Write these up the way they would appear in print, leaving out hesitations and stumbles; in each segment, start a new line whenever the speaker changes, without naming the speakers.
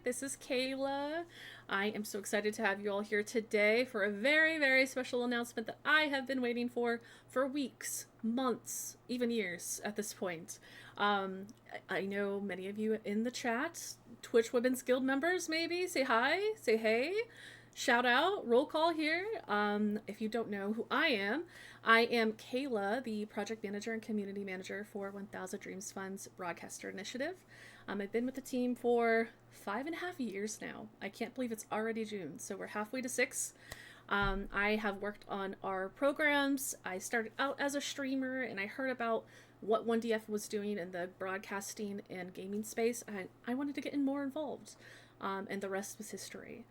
This is Kayla. I am so excited to have you all here today for a very, very special announcement that I have been waiting for weeks, months, even years at this point. I know many of you in the chat, Twitch Women's Guild members, maybe say hi, say hey, shout out, roll call here. If you don't know who I am Kayla, the project manager and community manager for 1000 Dreams Fund's BroadcastHER initiative. I've been with the team for 5.5 years now. I can't believe it's already June, so we're halfway to 6. I have worked on our programs. I started out as a streamer, and I heard about what 1DF was doing in the broadcasting and gaming space, and I wanted to get more involved, and the rest was history.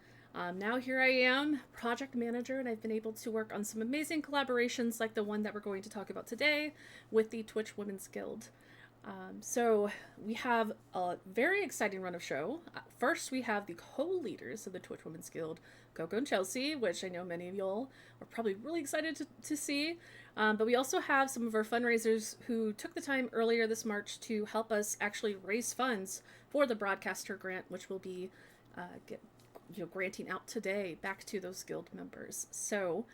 Now here I am, project manager, and I've been able to work on some amazing collaborations like the one that we're going to talk about today with the Twitch Women's Guild. So we have a very exciting run of show. First, we have the co-leaders of the Twitch Women's Guild, Coco and Chelsea, which I know many of y'all are probably really excited to see. But we also have some of our fundraisers who took the time earlier this March to help us actually raise funds for the BroadcastHER grant, which will be granting out today back to those guild members. So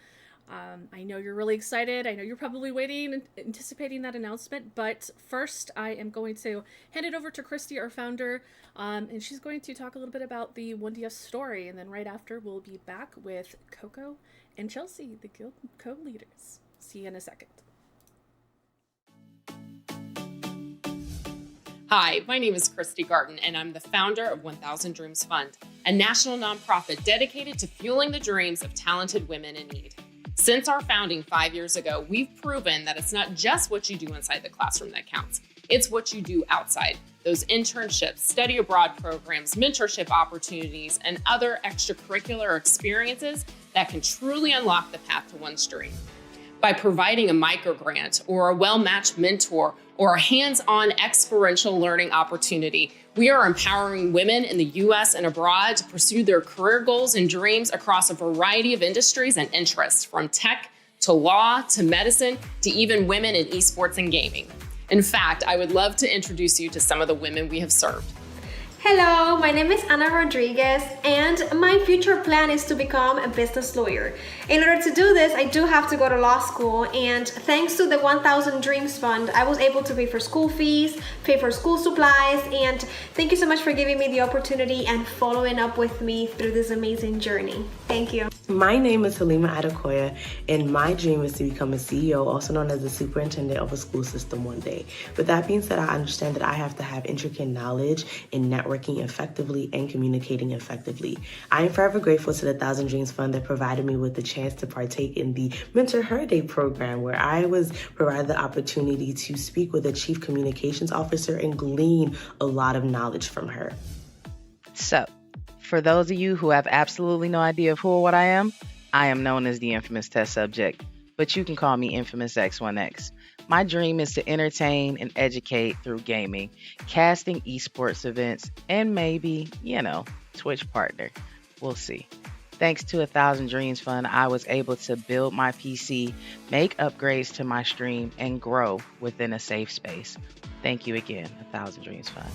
I know you're really excited. I know you're probably waiting and anticipating that announcement, but first I am going to hand it over to Christy, our founder, and she's going to talk a little bit about the 1DF story, and then right after we'll be back with Coco and Chelsea, the guild co-leaders. See you in a second.
Hi, my name is Christy Garten, and I'm the founder of 1000 Dreams Fund, a national nonprofit dedicated to fueling the dreams of talented women in need. Since our founding 5 years ago, we've proven that it's not just what you do inside the classroom that counts. It's what you do outside. Those internships, study abroad programs, mentorship opportunities, and other extracurricular experiences that can truly unlock the path to one's dream. By providing a microgrant or a well-matched mentor or a hands-on experiential learning opportunity, we are empowering women in the U.S. and abroad to pursue their career goals and dreams across a variety of industries and interests, from tech to law to medicine to even women in esports and gaming. In fact, I would love to introduce you to some of the women we have served.
Hello, my name is Ana Rodriguez, and my future plan is to become a business lawyer. In order to do this, I do have to go to law school, and thanks to the 1000 Dreams Fund, I was able to pay for school fees, pay for school supplies, and thank you so much for giving me the opportunity and following up with me through this amazing journey. Thank you.
My name is Halima Adekoya, and my dream is to become a CEO, also known as the superintendent of a school system one day. With that being said, I understand that I have to have intricate knowledge in networking effectively and communicating effectively. I am forever grateful to the 1000 Dreams Fund that provided me with the chance to partake in the Mentor Her Day program, where I was provided the opportunity to speak with a chief communications officer and glean a lot of knowledge from her.
So, for those of you who have absolutely no idea of who or what I am known as the infamous test subject, but you can call me Infamous X1X. My dream is to entertain and educate through gaming, casting esports events, and maybe, Twitch partner. We'll see. Thanks to 1000 Dreams Fund, I was able to build my PC, make upgrades to my stream, and grow within a safe space. Thank you again, 1000 Dreams Fund.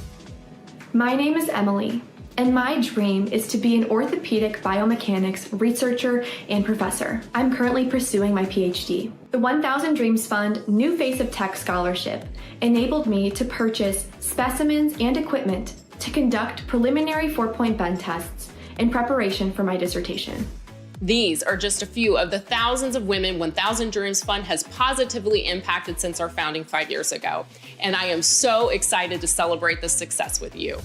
My name is Emily, and my dream is to be an orthopedic biomechanics researcher and professor. I'm currently pursuing my PhD. The 1000 Dreams Fund New Face of Tech Scholarship enabled me to purchase specimens and equipment to conduct preliminary 4-point bend tests in preparation for my dissertation.
These are just a few of the thousands of women 1000 Dreams Fund has positively impacted since our founding 5 years ago, and I am so excited to celebrate this success with you.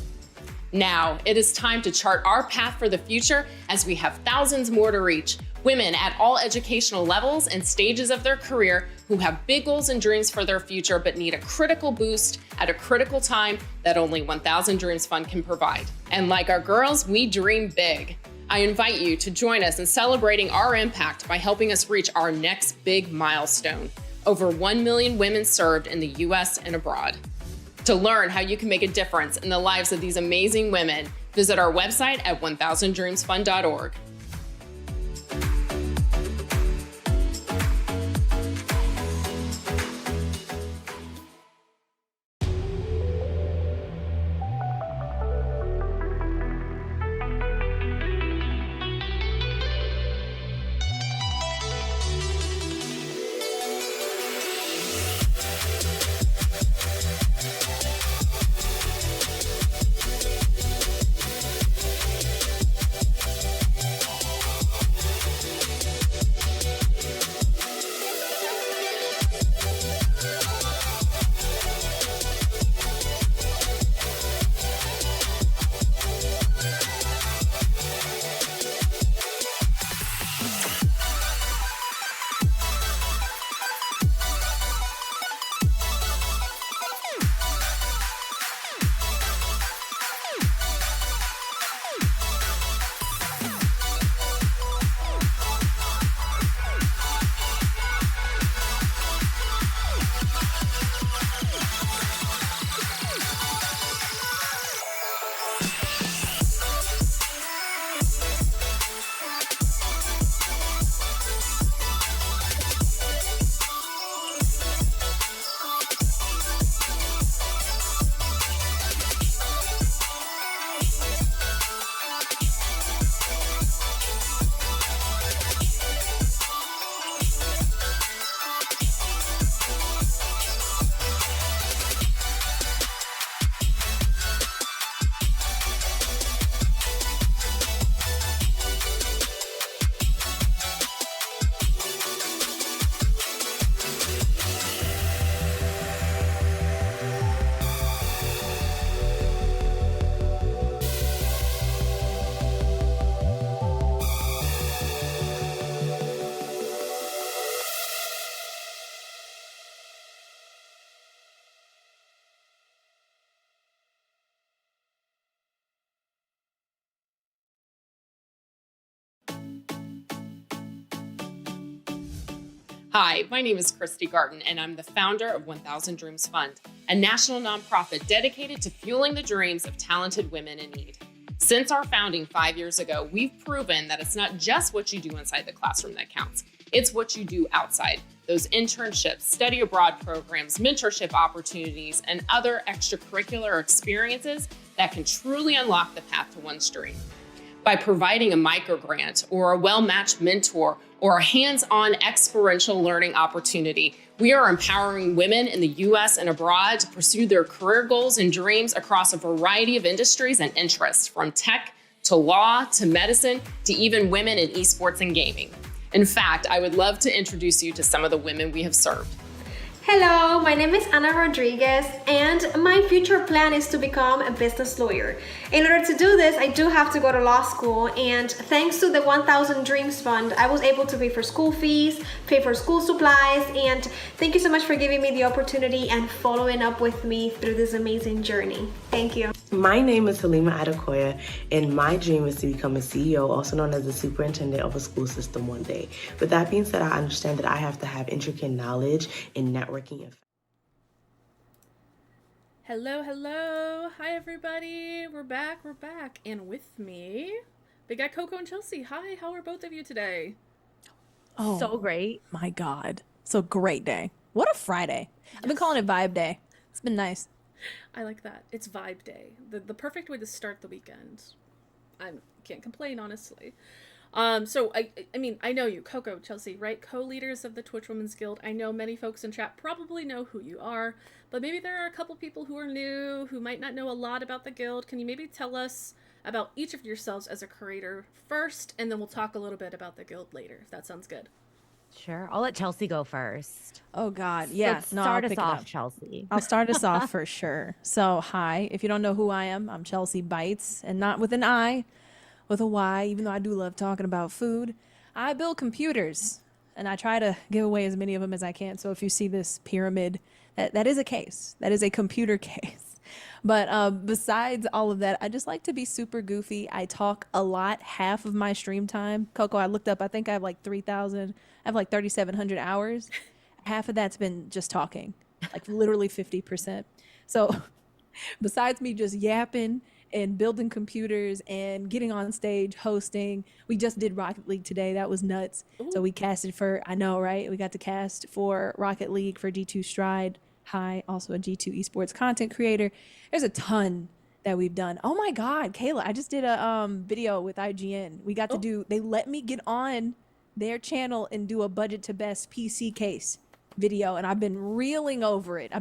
Now, it is time to chart our path for the future as we have thousands more to reach. Women at all educational levels and stages of their career who have big goals and dreams for their future but need a critical boost at a critical time that only 1000 Dreams Fund can provide. And like our girls, we dream big. I invite you to join us in celebrating our impact by helping us reach our next big milestone: over 1 million women served in the US and abroad. To learn how you can make a difference in the lives of these amazing women, visit our website at 1000dreamsfund.org. Hi, my name is Christy Garten, and I'm the founder of 1000 Dreams Fund, a national nonprofit dedicated to fueling the dreams of talented women in need. Since our founding 5 years ago, we've proven that it's not just what you do inside the classroom that counts. It's what you do outside. Those internships, study abroad programs, mentorship opportunities, and other extracurricular experiences that can truly unlock the path to one's dream. By providing a microgrant or a well-matched mentor or a hands-on experiential learning opportunity, we are empowering women in the U.S. and abroad to pursue their career goals and dreams across a variety of industries and interests, from tech to law to medicine to even women in esports and gaming. In fact, I would love to introduce you to some of the women we have served.
Hello, my name is Ana Rodriguez, and my future plan is to become a business lawyer. In order to do this, I do have to go to law school, and thanks to the 1000 Dreams Fund, I was able to pay for school fees, pay for school supplies, and thank you so much for giving me the opportunity and following up with me through this amazing journey. Thank you.
My name is Halima Adekoya, and my dream is to become a CEO, also known as the superintendent of a school system one day. With that being said, I understand that I have to have intricate knowledge in networking.
Hello. Hi, everybody. We're back. And with me, we got Coco and Chelsea. Hi, how are both of you today?
Oh,
So great.
my God. So great day. What a Friday. I've been calling it Vibe Day. It's been nice.
I like that. It's Vibe Day. The perfect way to start the weekend. I can't complain, honestly. So I mean, I know you, Coco, Chelsea, right? Co-leaders of the Twitch Women's Guild. I know many folks in chat probably know who you are, but maybe there are a couple people who are new, who might not know a lot about the guild. Can you maybe tell us about each of yourselves as a creator first, and then we'll talk a little bit about the guild later, if that sounds good.
Sure. I'll let Chelsea go first.
Oh, God. Yeah.
Let's
No,
start
I'll
us
pick it
off,
up.
Chelsea.
I'll start us off for sure. So, hi. If you don't know who I am, I'm Chelsea Bites, and not with an I, with a Y, even though I do love talking about food. I build computers, and I try to give away as many of them as I can. So if you see this pyramid, that is a case. That is a computer case. But besides all of that, I just like to be super goofy. I talk a lot. Half of my stream time, Coco, I looked up, I think I have like 3,700 hours. Half of that's been just talking, like literally 50%. So besides me just yapping and building computers and getting on stage, hosting, we just did Rocket League today. That was nuts. So we casted for, I know, right? We got to cast for Rocket League for G2 Stride. Hi, also a G2 esports content creator. There's a ton that we've done. Oh my God, Kayla, I just did a video with IGN. We got to do, they let me get on their channel and do a budget to best PC case video, and I've been reeling over it.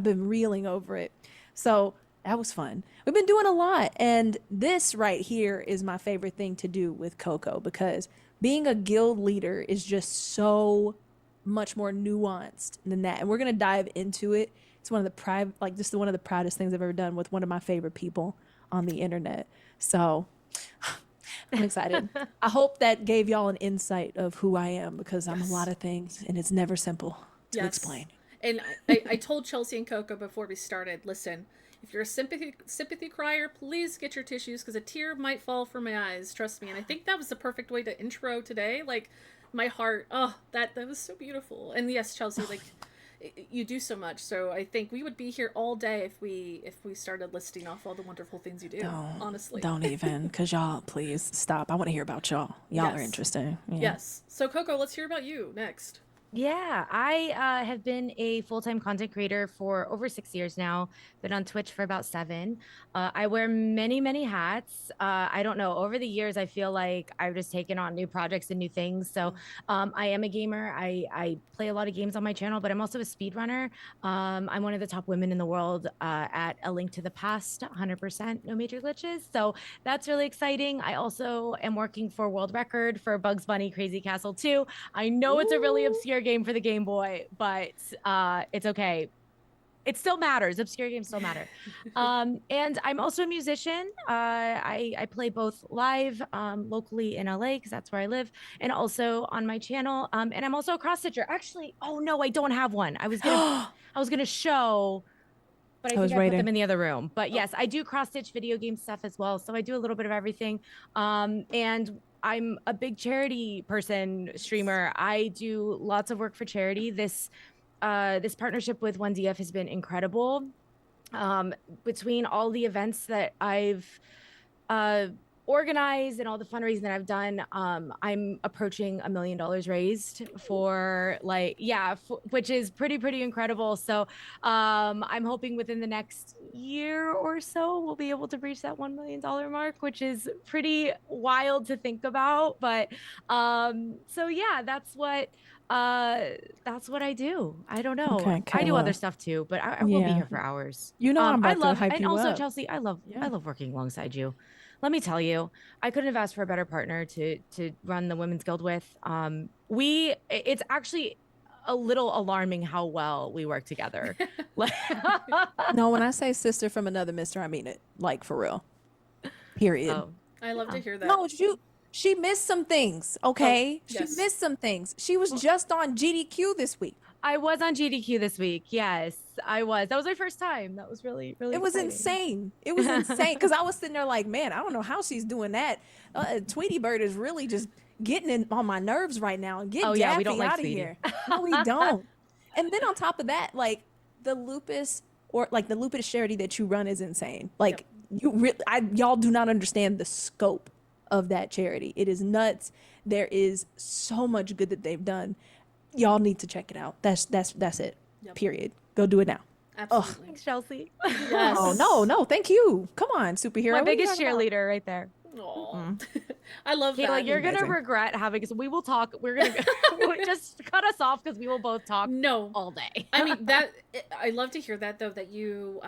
So that was fun. We've been doing a lot, and this right here is my favorite thing to do with Coco, because being a guild leader is just so much more nuanced than that, and we're gonna dive into it. It's one of the proudest things I've ever done with one of my favorite people on the internet. So I'm excited. I hope that gave y'all an insight of who I am, because I'm a lot of things, and it's never simple to explain.
And I told Chelsea and Coco before we started, listen, if you're a sympathy crier, please get your tissues, because a tear might fall from my eyes. Trust me. And I think that was the perfect way to intro today. Like, my heart, that was so beautiful. And yes, Chelsea, like, you do so much. So I think we would be here all day if we started listing off all the wonderful things you do. Honestly,
Don't even, because y'all, please stop. I want to hear about y'all. Y'all are
Yes.
interesting. Yeah.
Yes. So Coco, let's hear about you next.
Yeah, I have been a full-time content creator for over 6 years now. Been on Twitch for about 7. I wear many, many hats. I don't know. Over the years, I feel like I've just taken on new projects and new things. So I am a gamer. I play a lot of games on my channel, but I'm also a speedrunner. I'm one of the top women in the world at A Link to the Past, 100%, no major glitches. So that's really exciting. I also am working for World Record for Bugs Bunny Crazy Castle 2. I know it's a really obscure game for the Game Boy, but it's okay. It still matters. Obscure games still matter. And I'm also a musician. I play both live locally in LA, because that's where I live, and also on my channel. And I'm also a cross stitcher. Actually, oh no, I don't have one. I was gonna show, but I think I put them in the other room. But yes, I do cross stitch video game stuff as well. So I do a little bit of everything. And I'm a big charity person, streamer. I do lots of work for charity. This partnership with 1DF has been incredible. Between all the events that I've uh, organized and all the fundraising that I've done, I'm approaching $1 million raised for which is pretty incredible. So I'm hoping within the next year or so we'll be able to reach that $1 million mark, which is pretty wild to think about. But so yeah, that's what I do. I don't know.
Okay,
I do other
Kayla.
stuff too, but I will be
Yeah.
here for hours.
You know I'm
I
about to
love,
hype
and
you
also
up.
Chelsea, I
Yeah.
love working alongside you. Let me tell you, I couldn't have asked for a better partner to run the Women's Guild with. It's actually a little alarming how well we work together. Like,
No, when I say sister from another mister, I mean it. Like, for real. Period.
oh,
I love to hear that.
No, she missed some things, okay?
yes.
She missed some things. She was just on GDQ this week.
I was on GDQ this week. Yes, I was. That was my first time. That was really
It was
exciting.
insane. It was insane because I was sitting there like, man, I don't know how she's doing that. Tweety Bird is really just getting on my nerves right now and getting
yeah, we
Daffy
don't like
out of
Tweety.
here. No, we don't. And then on top of that, like the lupus charity that you run is insane. Like y'all do not understand the scope of that charity. It is nuts. There is so much good that they've done. Y'all need to check it out. That's it.
Yep.
Period. Go do it now.
Absolutely.
Thanks, Chelsea.
Yes.
Oh no, thank you. Come on, superhero.
My
What are you
biggest
talking about?
cheerleader right there.
Aw. I love
Kayla,
that.
you're gonna
Amazing.
regret having. So we will talk. We're gonna just cut us off because we will both talk
No.
all day.
I mean, I love to hear that, though, that you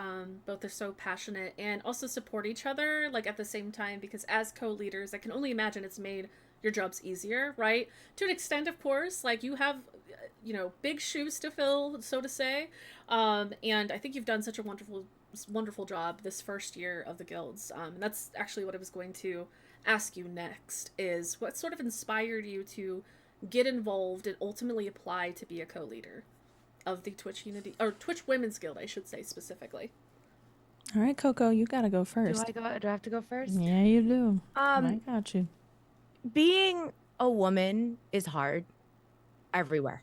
both are so passionate and also support each other, like, at the same time, because as co-leaders, I can only imagine it's made your jobs easier, right? To an extent, of course, like, you have, big shoes to fill, so to say, and I think you've done such a wonderful job this first year of the guilds, and that's actually what I was going to ask you next, is what sort of inspired you to get involved and ultimately apply to be a co-leader of the Twitch Women's Guild, I should say specifically.
All right, Coco, you gotta go first.
Do I have to go first?
Yeah, you do. I got you.
Being a woman is hard everywhere.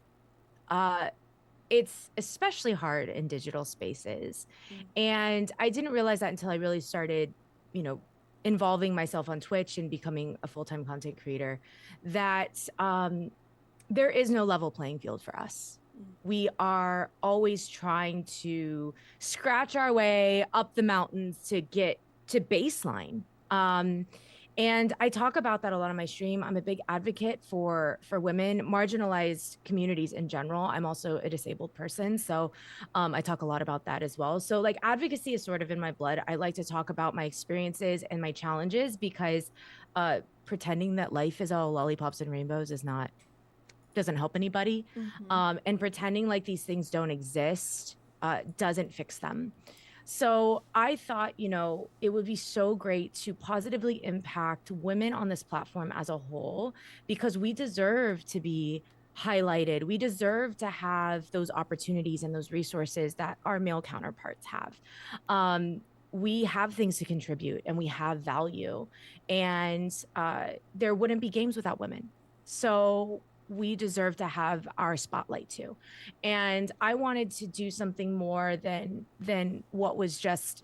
It's especially hard in digital spaces. And I didn't realize that until I really started, involving myself on Twitch and becoming a full-time content creator, that there is no level playing field for us. We are always trying to scratch our way up the mountains to get to baseline. And I talk about that a lot on my stream. I'm a big advocate for women, marginalized communities in general. I'm also a disabled person, so I talk a lot about that as well. So like advocacy is sort of in my blood. I like to talk about my experiences and my challenges because pretending that life is all lollipops and rainbows doesn't help anybody. And pretending like these things don't exist doesn't fix them. So I thought, it would be so great to positively impact women on this platform as a whole, because we deserve to be highlighted. We deserve to have those opportunities and those resources that our male counterparts have. We have things to contribute and we have value, and there wouldn't be games without women. So we deserve to have our spotlight too. And I wanted to do something more than what was just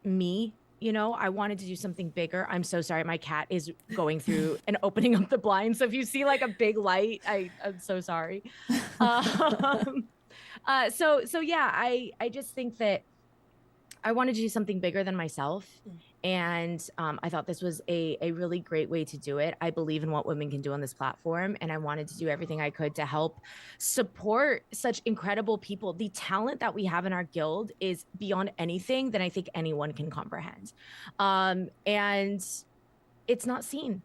me. I wanted to do something bigger. I'm so sorry. My cat is going through and opening up the blinds. So if you see like a big light, I'm so sorry. So yeah, I just think that I wanted to do something bigger than myself. And I thought this was a really great way to do it. I believe in what women can do on this platform, and I wanted to do everything I could to help support such incredible people. The talent that we have in our guild is beyond anything that I think anyone can comprehend. And it's not seen.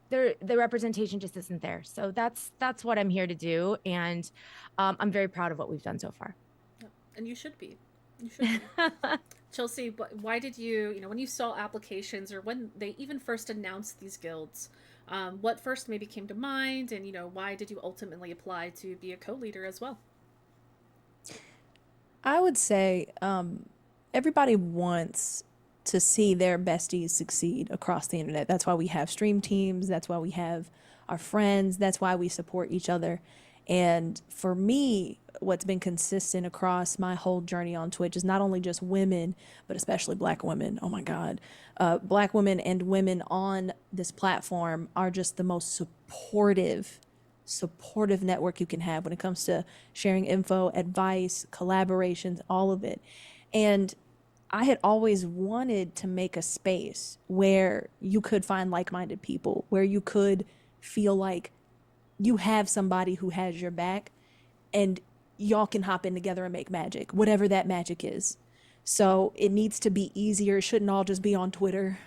The representation just isn't there. So that's what I'm here to do. And I'm very proud of what we've done so far.
And you should be. You should be. Chelsea, why did you, when you saw applications or when they even first announced these guilds, what first maybe came to mind, and, why did you ultimately apply to be a co-leader as well?
I would say everybody wants to see their besties succeed across the internet. That's why we have stream teams. That's why we have our friends. That's why we support each other. And for me, what's been consistent across my whole journey on Twitch is not only just women, but especially Black women. Oh my God. Black women and women on this platform are just the most supportive network you can have when it comes to sharing info, advice, collaborations, all of it. And I had always wanted to make a space where you could find like-minded people, where you could feel like you have somebody who has your back and y'all can hop in together and make magic, whatever that magic is. So it needs to be easier. It shouldn't all just be on Twitter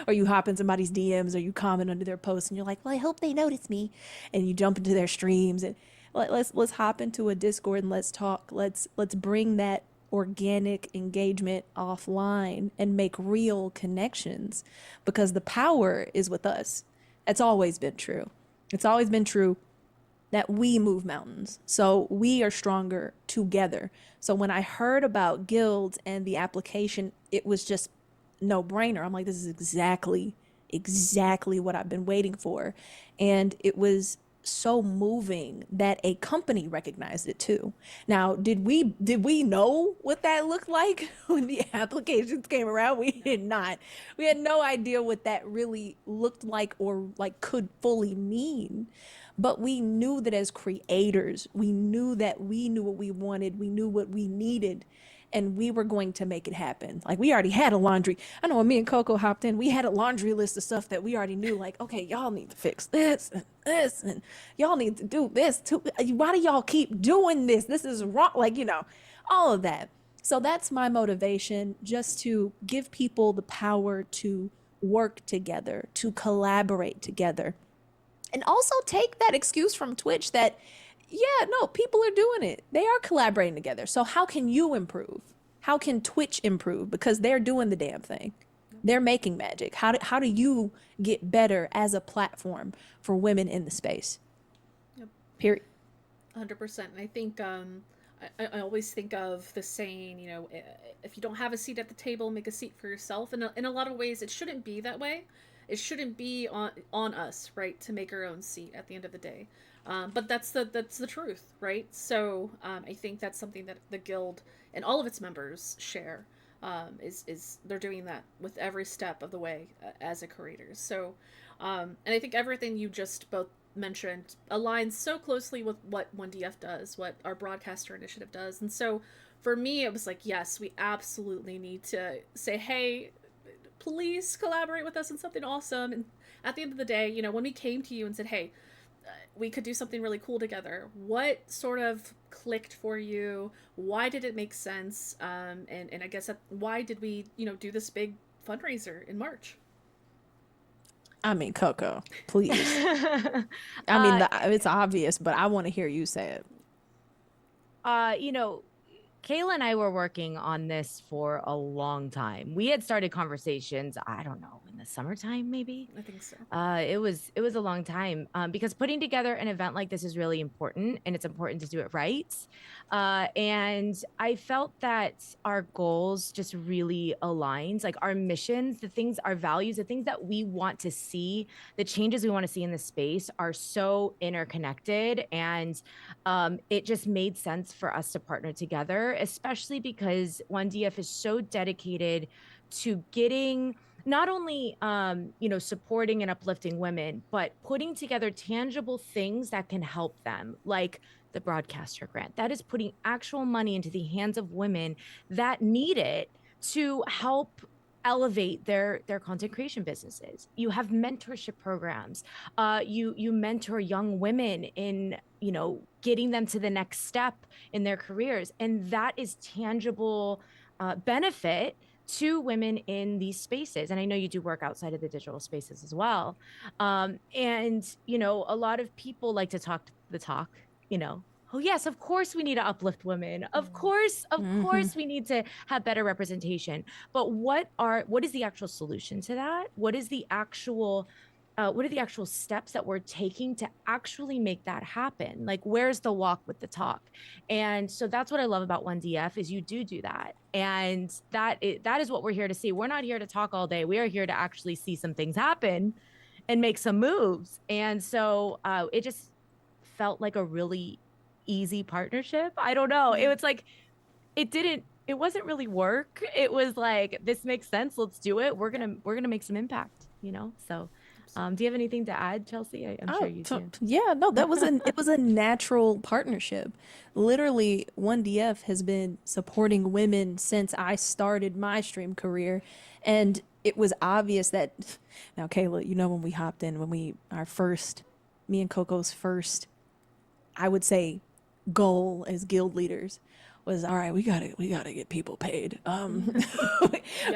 or you hop in somebody's DMs or you comment under their posts and you're like, well, I hope they notice me. And you jump into their streams and let's hop into a Discord and let's talk. Let's bring that organic engagement offline and make real connections because the power is with us. It's always been true. It's always been true that we move mountains. So we are stronger together. So when I heard about guilds and the application, it was just no brainer. I'm like, this is exactly what I've been waiting for. And it was so moving that a company recognized it too. Now, did we know what that looked like when the applications came around? We did not. We had no idea what that really looked like or like could fully mean. But we knew that as creators, we knew that we knew what we wanted, we knew what we needed, and we were going to make it happen. Like we already had a laundry. I know when me and Coco hopped in, we had a laundry list of stuff that we already knew, like, okay, y'all need to fix this, and y'all need to do this too. Why do y'all keep doing this? This is wrong. Like, all of that. So that's my motivation, just to give people the power to work together, to collaborate together. And also take that excuse from Twitch that, yeah, no, people are doing it. They are collaborating together. So how can you improve? How can Twitch improve? Because they're doing the damn thing. They're making magic. How do you get better as a platform for women in the space?
Yep.
Period.
100%. And I think I always think of the saying, if you don't have a seat at the table, make a seat for yourself. And in a lot of ways, it shouldn't be that way. It shouldn't be on us, right, to make our own seat at the end of the day. But that's the truth, right? So I think that's something that the guild and all of its members share. Is they're doing that with every step of the way as a creator. So, and I think everything you just both mentioned aligns so closely with what 1DF does, what our BroadcastHER initiative does. And so for me, it was like, yes, we absolutely need to say, hey, please collaborate with us on something awesome. And at the end of the day, when we came to you and said, hey, we could do something really cool together, what sort of clicked for you? Why did it make sense? And I guess why did we, do this big fundraiser in March?
I mean, Coco, please. I mean, it's obvious, but I want to hear you say it.
Kayla and I were working on this for a long time. We had started conversations, I don't know, in the summertime, maybe.
I think so.
It was a long time because putting together an event like this is really important, and it's important to do it right. And I felt that our goals just really aligned, like our missions, the things, our values, the things that we want to see, the changes we want to see in the space are so interconnected. And it just made sense for us to partner together, especially because 1DF is so dedicated to getting not only, supporting and uplifting women, but putting together tangible things that can help them, like the BroadcastHER grant. That is putting actual money into the hands of women that need it to help elevate their content creation businesses. You have mentorship programs. You mentor young women in, getting them to the next step in their careers. And that is tangible benefit to women in these spaces. And I know you do work outside of the digital spaces as well. And, a lot of people like to talk the talk, oh yes, of course we need to uplift women. Of course we need to have better representation. But what is the actual solution to that? What is the actual what are the actual steps that we're taking to actually make that happen? Like, where's the walk with the talk? And so that's what I love about 1DF is you do that. And that is what we're here to see. We're not here to talk all day. We are here to actually see some things happen and make some moves. And so it just felt like a really easy partnership. I don't know. It was like, it wasn't really work. It was like, this makes sense. Let's do it. We're going to make some impact, you know? So do you have anything to add, Chelsea? I'm sure you do.
Yeah, no, it was a natural partnership. Literally, 1DF has been supporting women since I started my stream career, and it was obvious that now, Kayla, you know, when we hopped in, me and Coco's first, I would say, goal as guild leaders was, all right, we gotta get people paid.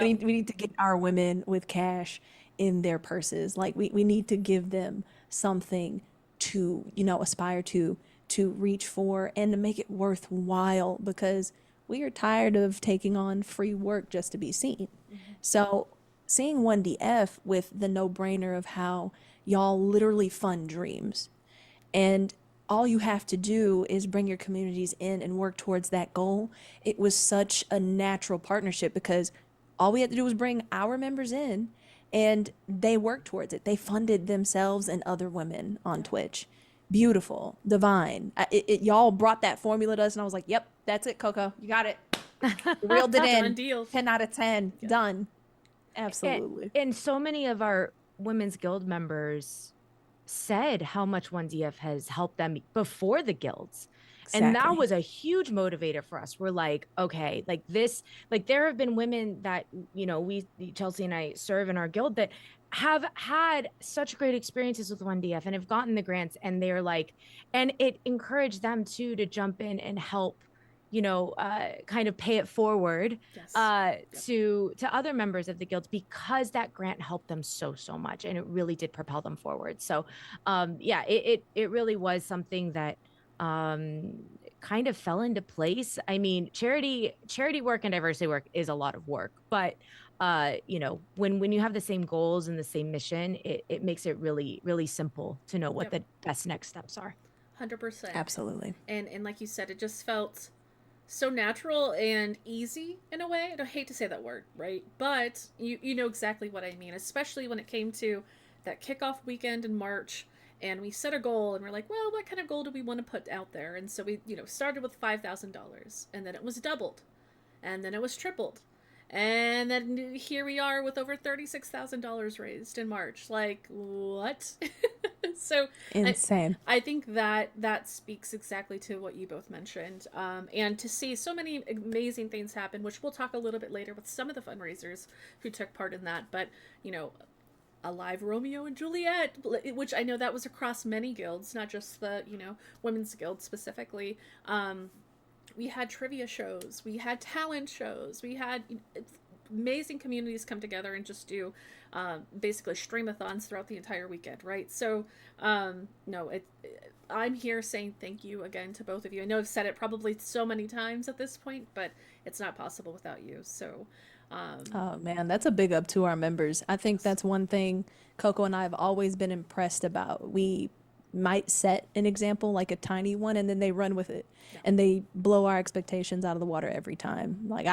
We need to get our women with cash in their purses. Like we need to give them something to, you know, aspire to reach for, and to make it worthwhile, because we are tired of taking on free work just to be seen. So seeing 1DF with the no-brainer of how y'all literally fund dreams, and all you have to do is bring your communities in and work towards that goal. It was such a natural partnership, because all we had to do was bring our members in, and they worked towards it. They funded themselves and other women on Twitch. Beautiful, divine. Y'all brought that formula to us, and I was like, yep, that's it, Coco. You got it. Reeled it in.
Done deal.
10 out of 10. Yeah. Done. Absolutely.
And so many of our women's guild members said how much 1DF has helped them before the guilds. Exactly. And that was a huge motivator for us. We're like, okay, like this, like there have been women that, you know, Chelsea and I serve in our guild that have had such great experiences with 1DF and have gotten the grants, and they're like, and it encouraged them too to jump in and help, you know, kind of pay it forward to other members of the guilds, because that grant helped them so much, and it really did propel them forward. So it really was something that kind of fell into place. I mean, charity work and diversity work is a lot of work, but you know, when you have the same goals and the same mission, it makes it really simple to know what the best next steps are.
100%.
Absolutely.
And like you said, it just felt so natural and easy in a way. I hate to say that word, right? But you know exactly what I mean, especially when it came to that kickoff weekend in March, and we set a goal, and we're like, well, what kind of goal do we want to put out there? And so we, you know, started with $5,000, and then it was doubled, and then it was tripled. And then here we are with over $36,000 raised in March. Like, what? So
insane.
I think that speaks exactly to what you both mentioned. And to see so many amazing things happen, which we'll talk a little bit later with some of the fundraisers who took part in that. But, you know, a live Romeo and Juliet, which I know that was across many guilds, not just the, you know, women's guild specifically. We had trivia shows, we had talent shows, we had amazing communities come together and just do basically streamathons throughout the entire weekend, right? So I'm here saying thank you again to both of you. I know I've said it probably so many times at this point, but it's not possible without you. So
oh man, that's a big up to our members. I think that's one thing Coco and I have always been impressed about. We might set an example, like a tiny one, and then they run with it, and they blow our expectations out of the water every time. Like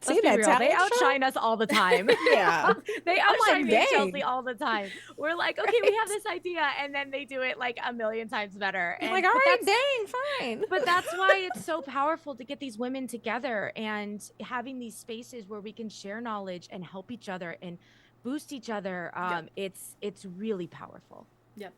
see that real. They outshine us all the time.
Yeah,
they outshine me and Chelsea all the time. We're like, okay, we have this idea, and then they do it like a million times better. And
like, all right, dang, fine.
But that's why it's so powerful to get these women together and having these spaces where we can share knowledge and help each other and boost each other. It's really powerful.
Yep.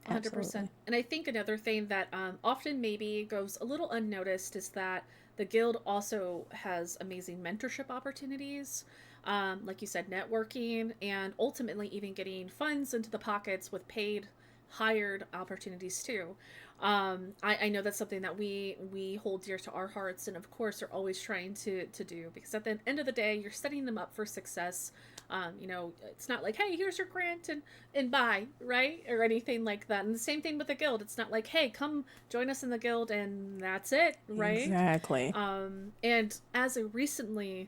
100%. Absolutely. And I think another thing that often maybe goes a little unnoticed is that the guild also has amazing mentorship opportunities, like you said, networking, and ultimately even getting funds into the pockets with paid, hired opportunities too. I know that's something that we hold dear to our hearts, and of course are always trying to do, because at the end of the day, you're setting them up for success. You know, it's not like, hey, here's your grant and bye, right? Or anything like that. And the same thing with the guild. It's not like, hey, come join us in the guild and that's it, right?
Exactly.
And as a recently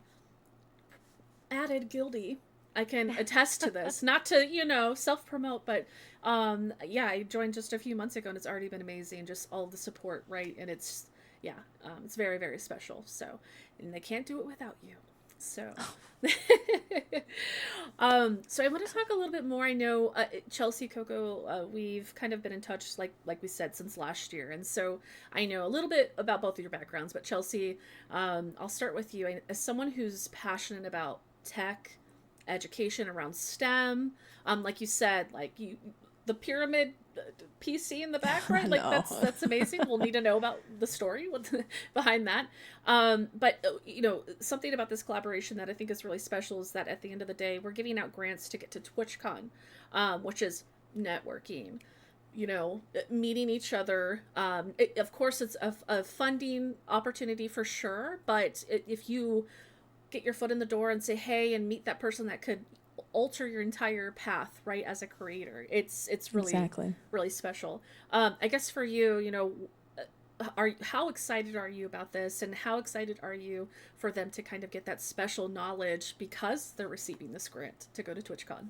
added guildie, I can attest to this. Not to, self promote, but yeah, I joined just a few months ago and it's already been amazing. Just all the support, right? And it's very, very special. So, and they can't do it without you. So, so I want to talk a little bit more. I know Chelsea, Coco, we've kind of been in touch, like we said, since last year, and so I know a little bit about both of your backgrounds. But Chelsea, I'll start with you. As someone who's passionate about tech, education around STEM, like you said, the pyramid PC in the back, right? Like that's amazing. We'll need to know about the story behind that. But something about this collaboration that I think is really special is that at the end of the day, we're giving out grants to get to TwitchCon, which is networking, meeting each other. Of course, it's a funding opportunity for sure, but if you get your foot in the door and say, hey, and meet that person that could alter your entire path, right, as a creator, it's really really special. I guess for you, how excited are you about this, and how excited are you for them to kind of get that special knowledge because they're receiving this grant to go to TwitchCon?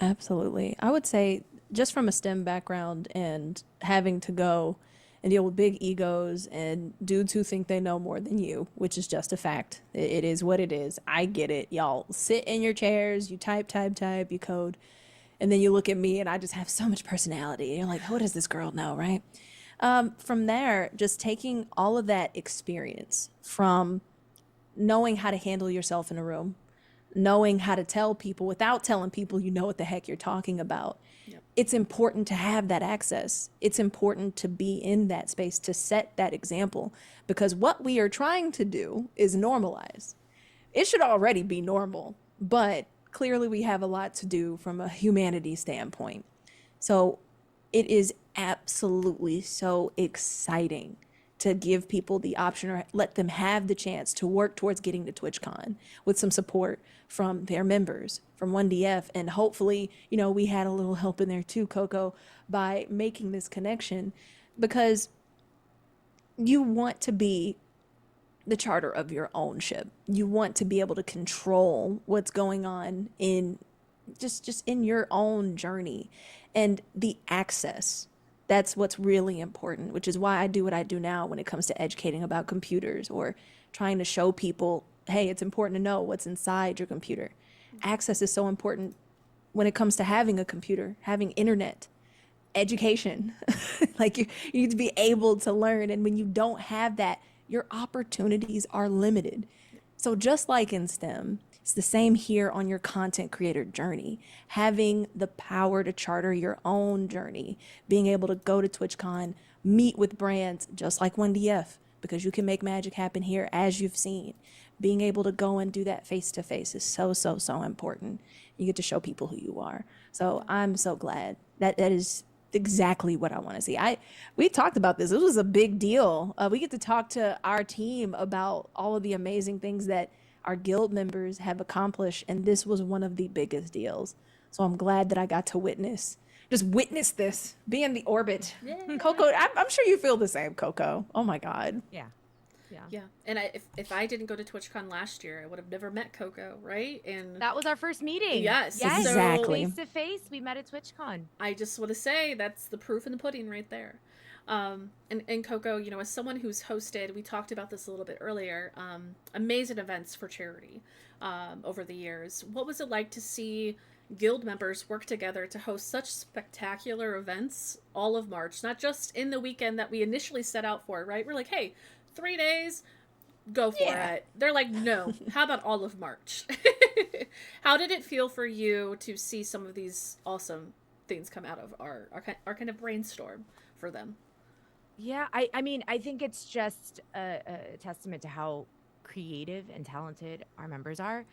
Absolutely. I would say, just from a STEM background and having to go and deal with big egos and dudes who think they know more than you, which is just a fact. It is what it is. I get it. Y'all sit in your chairs, you type, you code, and then you look at me and I just have so much personality. You're like, what does this girl know, right? From there, just taking all of that experience from knowing how to handle yourself in a room, knowing how to tell people without telling people you know what the heck you're talking about. Yep. It's important to have that access. It's important to be in that space, to set that example, because what we are trying to do is normalize. It should already be normal, but clearly we have a lot to do from a humanity standpoint. So it is absolutely so exciting to give people the option or let them have the chance to work towards getting to TwitchCon with some support from their members, from 1DF. And hopefully, we had a little help in there too, Coco, by making this connection, because you want to be the charter of your own ship. You want to be able to control what's going on in just in your own journey, and the access. That's what's really important, which is why I do what I do now when it comes to educating about computers or trying to show people, hey, it's important to know what's inside your computer. Access is so important when it comes to having a computer, having internet, education. Like you need to be able to learn. And when you don't have that, your opportunities are limited. So just like in STEM, it's the same here on your content creator journey. Having the power to charter your own journey, being able to go to TwitchCon, meet with brands just like 1DF, because you can make magic happen here, as you've seen. Being able to go and do that face to face is so, so, so important. You get to show people who you are. So I'm so glad that is exactly what I want to see. We talked about this. It was a big deal. We get to talk to our team about all of the amazing things that our guild members have accomplished, and this was one of the biggest deals. So I'm glad that I got to witness this, be in the orbit. Yeah. Coco, I'm sure you feel the same, Coco. Oh my God.
Yeah.
And if I didn't go to TwitchCon last year, I would have never met Coco, right? And
that was our first meeting.
Yes,
exactly.
Face to face, we met at TwitchCon.
I just want to say that's the proof in the pudding right there. And Coco, as someone who's hosted, we talked about this a little bit earlier, amazing events for charity over the years. What was it like to see guild members work together to host such spectacular events all of March, not just in the weekend that we initially set out for, right? We're like, hey, 3 days, go for it. They're like, no, how about all of March? How did it feel for you to see some of these awesome things come out of our kind of brainstorm for them?
Yeah, I mean, I think it's just a testament to how creative and talented our members are,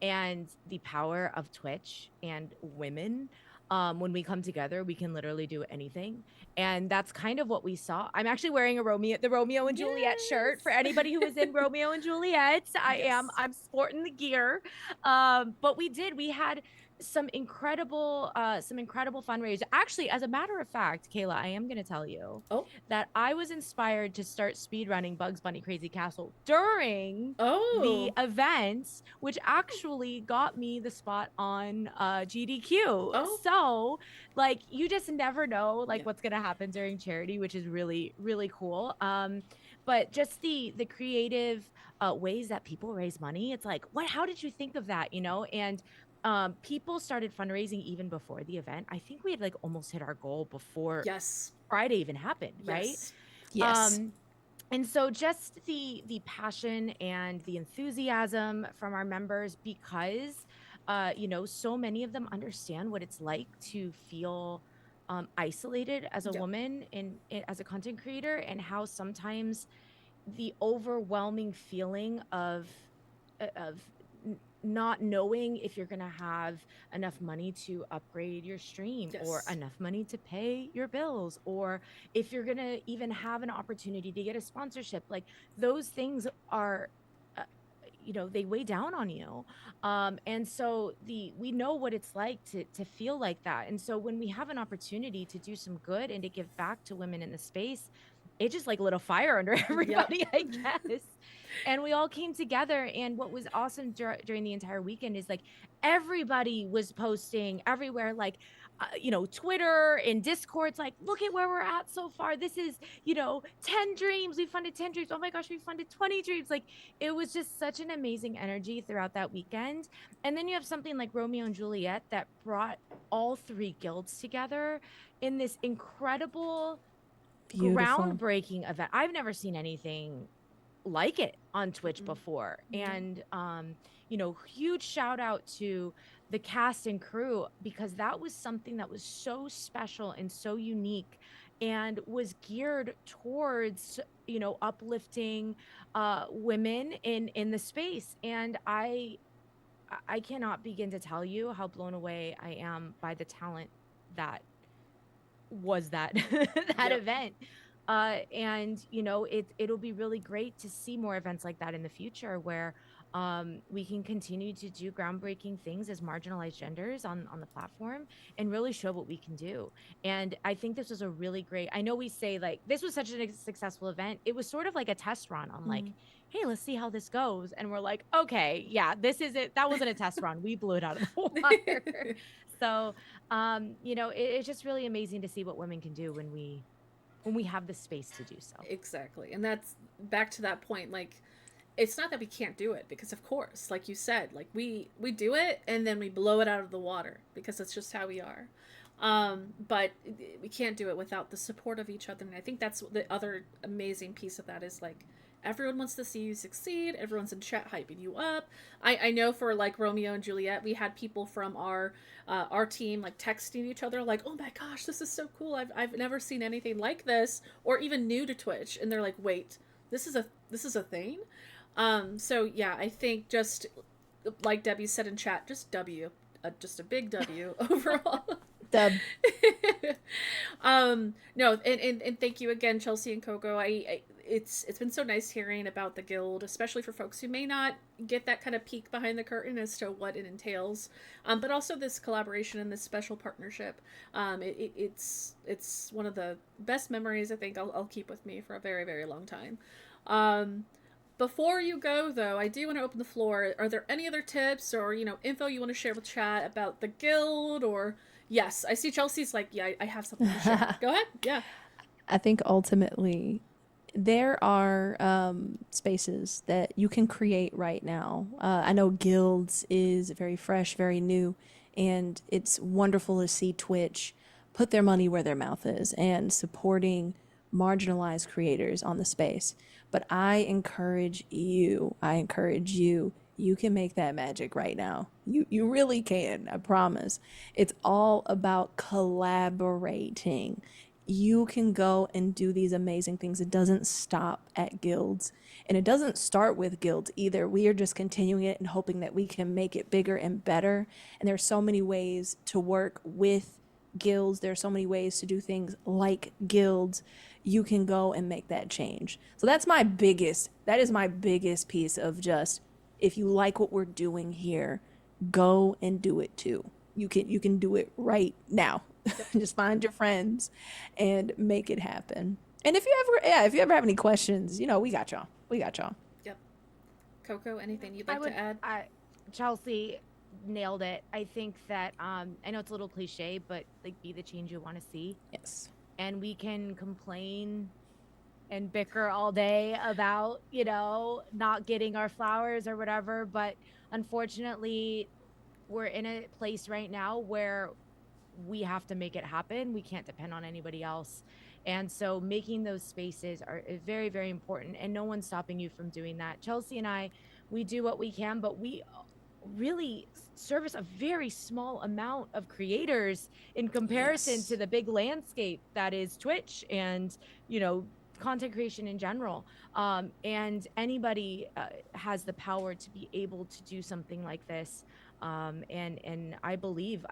and the power of Twitch and women. When we come together, we can literally do anything. And that's kind of what we saw. I'm actually wearing the Romeo and Juliet shirt for anybody who was in Romeo and Juliet. I'm sporting the gear. But we had some incredible fundraisers. Actually, as a matter of fact, Kayla, I am going to tell you that I was inspired to start speedrunning Bugs Bunny Crazy Castle during the events, which actually got me the spot on GDQ. So like, you just never know like what's going to happen during charity, which is really, really cool. But just the creative ways that people raise money, it's like, how did you think of that, you know? And people started fundraising even before the event. I think we had like almost hit our goal before Friday even happened, right?
Yes.
And so just the passion and the enthusiasm from our members, because you know, so many of them understand what it's like to feel isolated as a woman and as a content creator, and how sometimes the overwhelming feeling of not knowing if you're going to have enough money to upgrade your stream or enough money to pay your bills, or if you're going to even have an opportunity to get a sponsorship. Like, those things are you know, they weigh down on you. And so we know what it's like to feel like that. And so when we have an opportunity to do some good and to give back to women in the space, it just like lit a fire under everybody, I guess. And we all came together. And what was awesome during the entire weekend is like, everybody was posting everywhere, like, you know, Twitter and Discords, like, look at where we're at so far. This is, you know, 10 dreams. We funded 10 dreams. Oh my gosh, we funded 20 dreams. Like, it was just such an amazing energy throughout that weekend. And then you have something like Romeo and Juliet that brought all three guilds together in this incredible, groundbreaking event. I've never seen anything like it on Twitch before. And you know, huge shout out to the cast and crew, because that was something that was so special and so unique and was geared towards, you know, uplifting women in the space. And I cannot begin to tell you how blown away I am by the talent that was that event. And you know, it'll be really great to see more events like that in the future, where we can continue to do groundbreaking things as marginalized genders on the platform and really show what we can do. And I think this was a really great, I know we say like, this was such a successful event. It was sort of like a test run on like, hey, let's see how this goes. And we're like, okay, yeah, this is it. That wasn't a test run. We blew it out of the water. So, you know, it's just really amazing to see what women can do when we have the space to do so.
Exactly. And that's back to that point. Like, it's not that we can't do it, because of course, like you said, like we do it and then we blow it out of the water because that's just how we are. But we can't do it without the support of each other. And I think that's the other amazing piece of that is like, everyone wants to see you succeed. Everyone's in chat hyping you up. I know for like Romeo and Juliet, we had people from our team like texting each other like, oh my gosh, this is so cool. I've never seen anything like this, or even new to Twitch. And they're like, wait, this is a thing. So yeah, I think just like Debbie said in chat, just just a big W overall.
Dub.
No, and thank you again, Chelsea and Coco. It's been so nice hearing about the guild, especially for folks who may not get that kind of peek behind the curtain as to what it entails. But also this collaboration and this special partnership. It's one of the best memories I think I'll keep with me for a very, very long time. Before you go, though, I do want to open the floor. Are there any other tips or, you know, info you want to share with chat about the guild? Or, yes, I see Chelsea's like, yeah, I have something to share. Go ahead. Yeah.
I think ultimately there are spaces that you can create right now. I know Guilds is very fresh, very new, and it's wonderful to see Twitch put their money where their mouth is and supporting marginalized creators on the space. But I encourage you, you can make that magic right now. You really can, I promise. It's all about collaborating. You can go and do these amazing things. It doesn't stop at guilds. And it doesn't start with guilds either. We are just continuing it and hoping that we can make it bigger and better. And there's so many ways to work with guilds. There are so many ways to do things like guilds. You can go and make that change. So that is my biggest piece of just, if you like what we're doing here, go and do it too. you can do it right now. Just find your friends and make it happen. And if you ever have any questions, we got y'all.
Yep. Coco, anything you'd like to add?
Chelsea nailed it. I think that I know it's a little cliche, but like, be the change you want to see.
Yes.
And we can complain and bicker all day about, not getting our flowers or whatever, but unfortunately we're in a place right now where we have to make it happen. We can't depend on anybody else. And so making those spaces are very, very important, and no one's stopping you from doing that. Chelsea and I, we do what we can, but we really service a very small amount of creators in comparison to the big landscape that is Twitch and, content creation in general. And anybody has the power to be able to do something like this. And I believe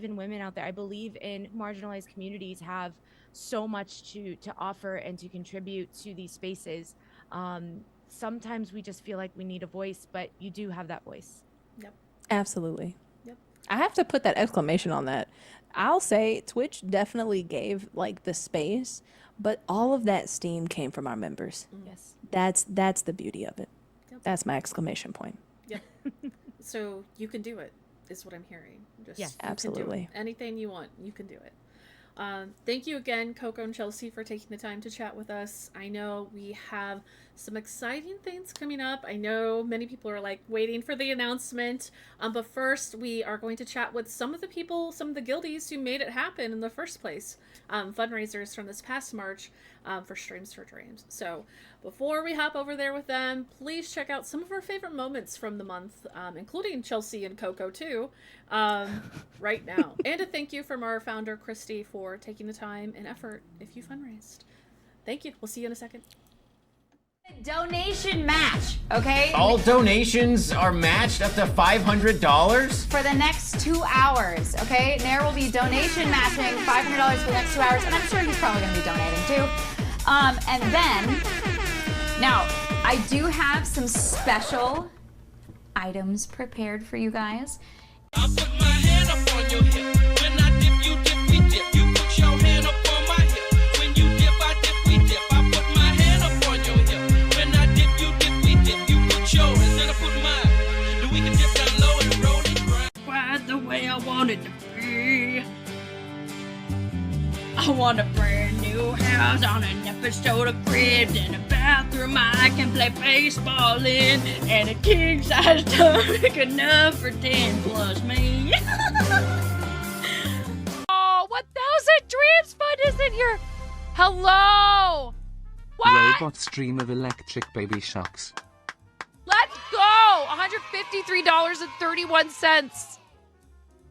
in women out there. I believe in marginalized communities have so much to offer and to contribute to these spaces. Sometimes we just feel like we need a voice, but you do have that voice.
Yep.
Absolutely.
Yep.
I have to put that exclamation on that. I'll say Twitch definitely gave like the space, but all of that steam came from our members.
Yes.
That's the beauty of it.
Yep.
That's my exclamation point.
Yep. So you can do it, is what I'm hearing. Just,
yes,
absolutely.
Anything you want, you can do it. Thank you again, Coco and Chelsea, for taking the time to chat with us. I know we have some exciting things coming up. I know many people are like waiting for the announcement. But first, we are going to chat with some of the people, some of the guildies who made it happen in the first place. Fundraisers from this past March for Streams for Dreams. So before we hop over there with them, please check out some of our favorite moments from the month, including Chelsea and Coco too, right now. And a thank you from our founder, Christy, for taking the time and effort if you fundraised. Thank you. We'll see you in a second.
Donation match, okay?
All donations are matched up to $500?
For the next 2 hours, okay? Nair will be donation matching $500 for the next 2 hours, and I'm sure he's probably gonna be donating too. And then, now, I do have some special items prepared for you guys.
I put my hand up on your hip. When I dip, you dip, we dip. You put your hand up on my hip. When you dip, I dip, we dip. I put my hand up on your hip. When I dip, you dip, we dip. You put yours, then I put mine. Then we can dip down low and roll it right. Quite the way I wanted to be. I want a brand new house on an episode of Cribs and a bathroom I can play baseball in, and a king-size tub big enough for 10 plus me.
Oh, 1,000 Dreams Fund is in here. Hello. What?
Robot stream of electric baby shocks.
Let's go. $153.31.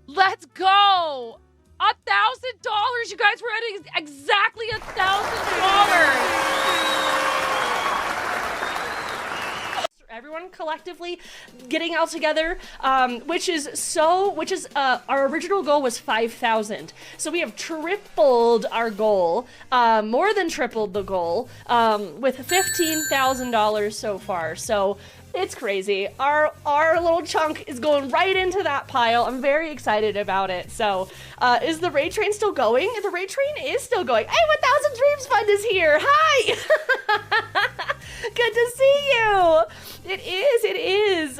Let's go. $1,000. You guys were at exactly $1,000.
Everyone collectively getting all together, which is our original goal was 5,000. So we have tripled our goal, more than tripled the goal, with $15,000 so far. So it's crazy. Our little chunk is going right into that pile. I'm very excited about it. So, is the raid train still going? The raid train is still going. Hey, 1,000 Dreams Fund is here. Hi. Good to see you. It is.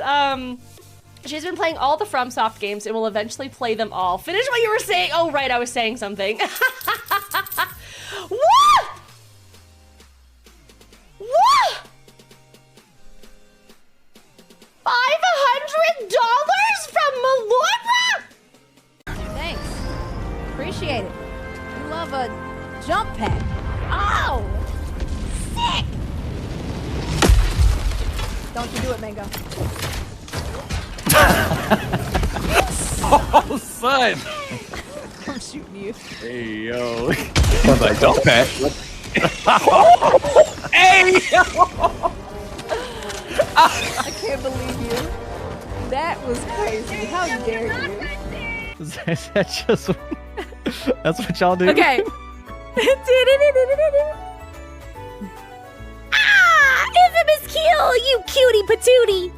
She's been playing all the FromSoft games and will eventually play them all. Finish what you were saying. Oh, right, I was saying something. What? What? $500 from Melora?
Thanks. Appreciate it. You love a jump pad. Oh! Sick! Don't you do it, Mango.
Oh, son!
I'm shooting you.
Hey, yo. What's that jump pad? Hey, yo!
I can't believe you. That was crazy. How dare you?
Is that just... That's what y'all do?
Okay.
Ah! Infamous kill, you cutie patootie!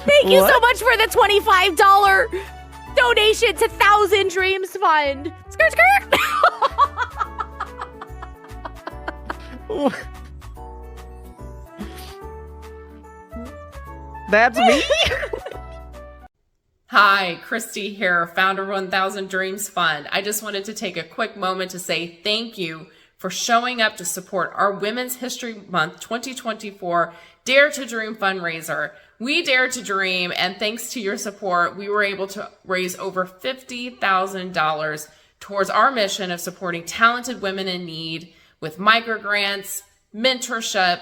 Thank you so
What?
much for the $25 donation to Thousand Dreams Fund. Skirt, skirt.
That's me?
Hi, Christy here, founder of 1000 Dreams Fund. I just wanted to take a quick moment to say thank you for showing up to support our Women's History Month 2024 Dare to Dream fundraiser. We dare to dream, and thanks to your support, we were able to raise over $50,000 towards our mission of supporting talented women in need with microgrants, mentorship,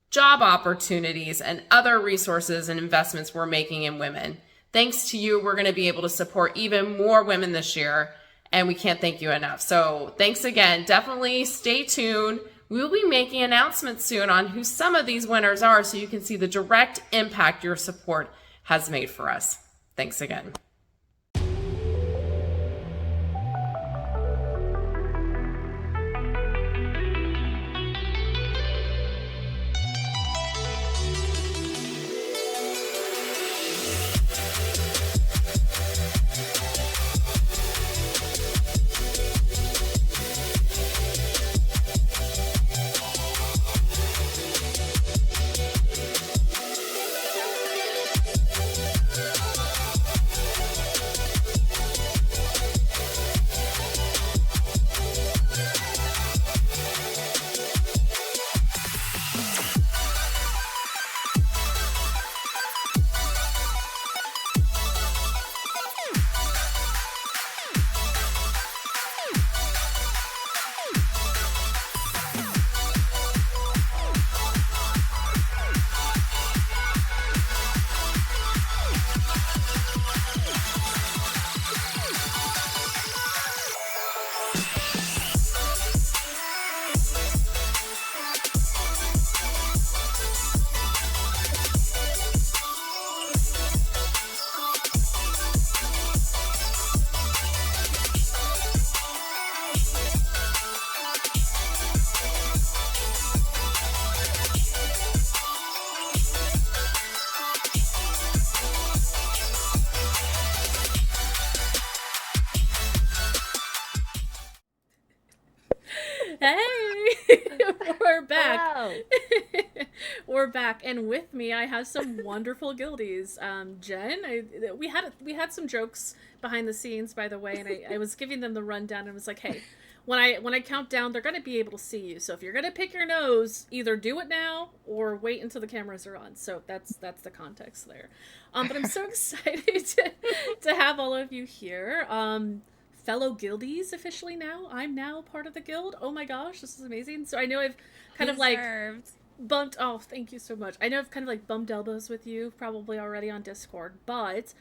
job opportunities, and other resources and investments we're making in women. Thanks to you, we're going to be able to support even more women this year, and we can't thank you enough. So thanks again. Definitely stay tuned. We'll be making announcements soon on who some of these winners are so you can see the direct impact your support has made for us. Thanks again.
Hey, we're back. We're back, and with me, I have some wonderful guildies. Jen, we had some jokes behind the scenes, by the way, and I was giving them the rundown and was like, hey, when I count down, they're gonna be able to see you. So if you're gonna pick your nose, either do it now or wait until the cameras are on. So that's the context there. But I'm so excited to have all of you here. Fellow guildies officially now. I'm now part of the guild. Oh my gosh, this is amazing. So I know I've kind of like bumped. Oh, thank you so much. I know I've kind of like bumped elbows with you probably already on Discord, but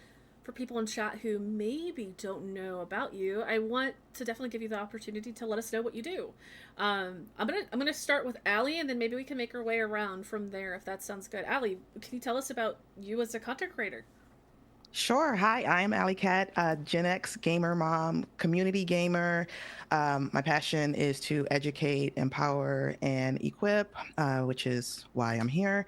for people in chat who maybe don't know about you, I want to definitely give you the opportunity to let us know what you do. I'm gonna start with Allie, and then maybe we can make our way around from there if that sounds good. Allie, can you tell us about you as a content creator?
Sure. Hi, I'm Alley Cat, Gen X gamer mom, community gamer. My passion is to educate, empower, and equip, which is why I'm here.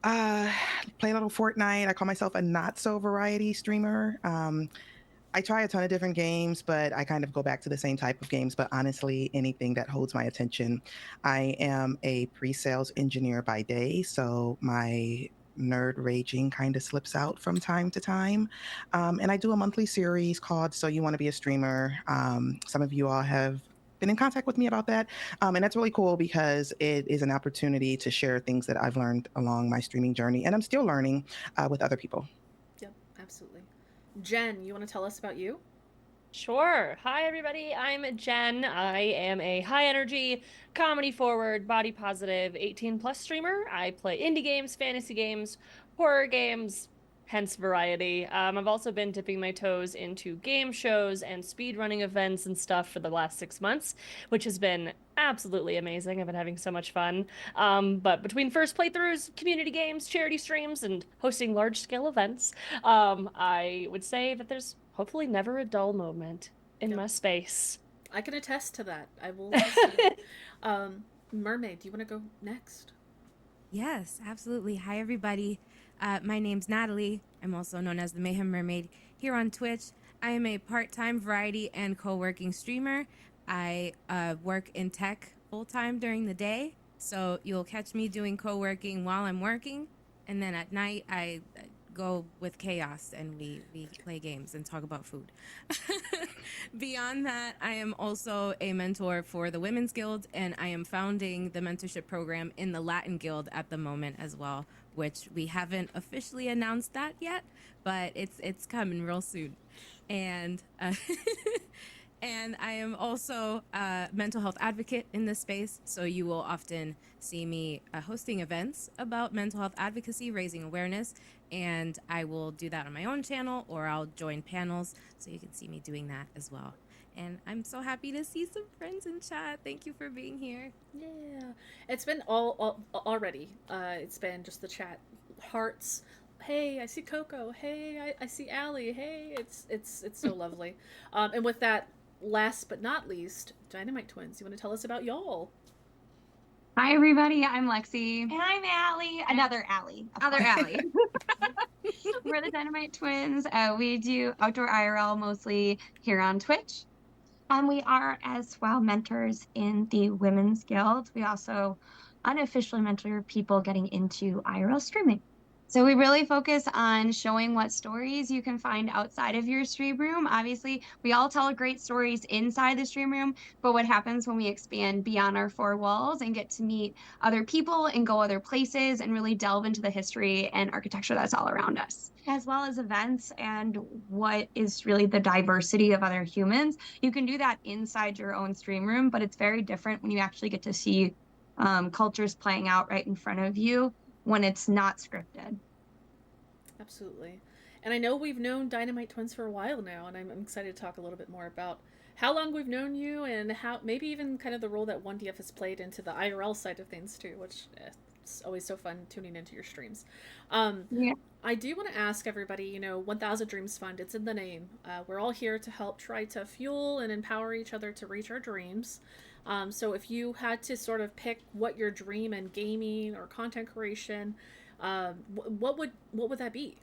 Play a little Fortnite. I call myself a not-so-variety streamer. I try a ton of different games, but I kind of go back to the same type of games, but honestly, anything that holds my attention. I am a pre-sales engineer by day, so my nerd raging kind of slips out from time to time. And I do a monthly series called So You Want to Be a Streamer. Some of you all have been in contact with me about that. And that's really cool because it is an opportunity to share things that I've learned along my streaming journey, and I'm still learning with other people.
Yep, absolutely. Jen, you want to tell us about you?
Sure. Hi, everybody. I'm Jen. I am a high energy, comedy forward, body positive, 18 plus streamer. I play indie games, fantasy games, horror games, hence variety. I've also been dipping my toes into game shows and speedrunning events and stuff for the last 6 months, which has been absolutely amazing. I've been having so much fun. But between first playthroughs, community games, charity streams, and hosting large-scale events, I would say that there's hopefully never a dull moment in my space.
I can attest to that. I will attest to that. Mermaid, do you want to go next?
Yes, absolutely. Hi, everybody. My name's Natalie. I'm also known as the Mayhem Mermaid here on Twitch. I am a part-time variety and co-working streamer. I work in tech full-time during the day, so you'll catch me doing co-working while I'm working, and then at night I go with chaos and we play games and talk about food. Beyond that, I am also a mentor for the Women's Guild, and I am founding the mentorship program in the Latin Guild at the moment as well, which we haven't officially announced that yet, but it's coming real soon. And and I am also a mental health advocate in this space, so you will often see me hosting events about mental health advocacy, raising awareness, and I will do that on my own channel, or I'll join panels, so you can see me doing that as well. And I'm so happy to see some friends in chat. Thank you for being here.
Yeah, it's been all already. It's been just the chat hearts. Hey, I see Coco. Hey, I see Allie. Hey, it's so lovely. And with that, last but not least, Dynamite Twins. You want to tell us about y'all?
Hi, everybody. I'm Lexi.
And I'm Allie. Another Allie.
Other Allie. We're the Dynamite Twins. We do outdoor IRL mostly here on Twitch.
And we are as well mentors in the Women's Guild. We also unofficially mentor people getting into IRL streaming.
So we really focus on showing what stories you can find outside of your stream room. Obviously, we all tell great stories inside the stream room, but what happens when we expand beyond our four walls and get to meet other people and go other places and really delve into the history and architecture that's all around us, as well as events and what is really the diversity of other humans. You can do that inside your own stream room, but it's very different when you actually get to see cultures playing out right in front of you when it's not scripted.
Absolutely. And I know we've known Dynamite Twins for a while now, and I'm excited to talk a little bit more about how long we've known you and how maybe even kind of the role that 1DF has played into the IRL side of things too, which it's always so fun tuning into your streams.
Yeah.
I do want to ask everybody, 1000 Dreams Fund, it's in the name. We're all here to help try to fuel and empower each other to reach our dreams. So if you had to sort of pick what your dream in gaming or content creation, what would that be?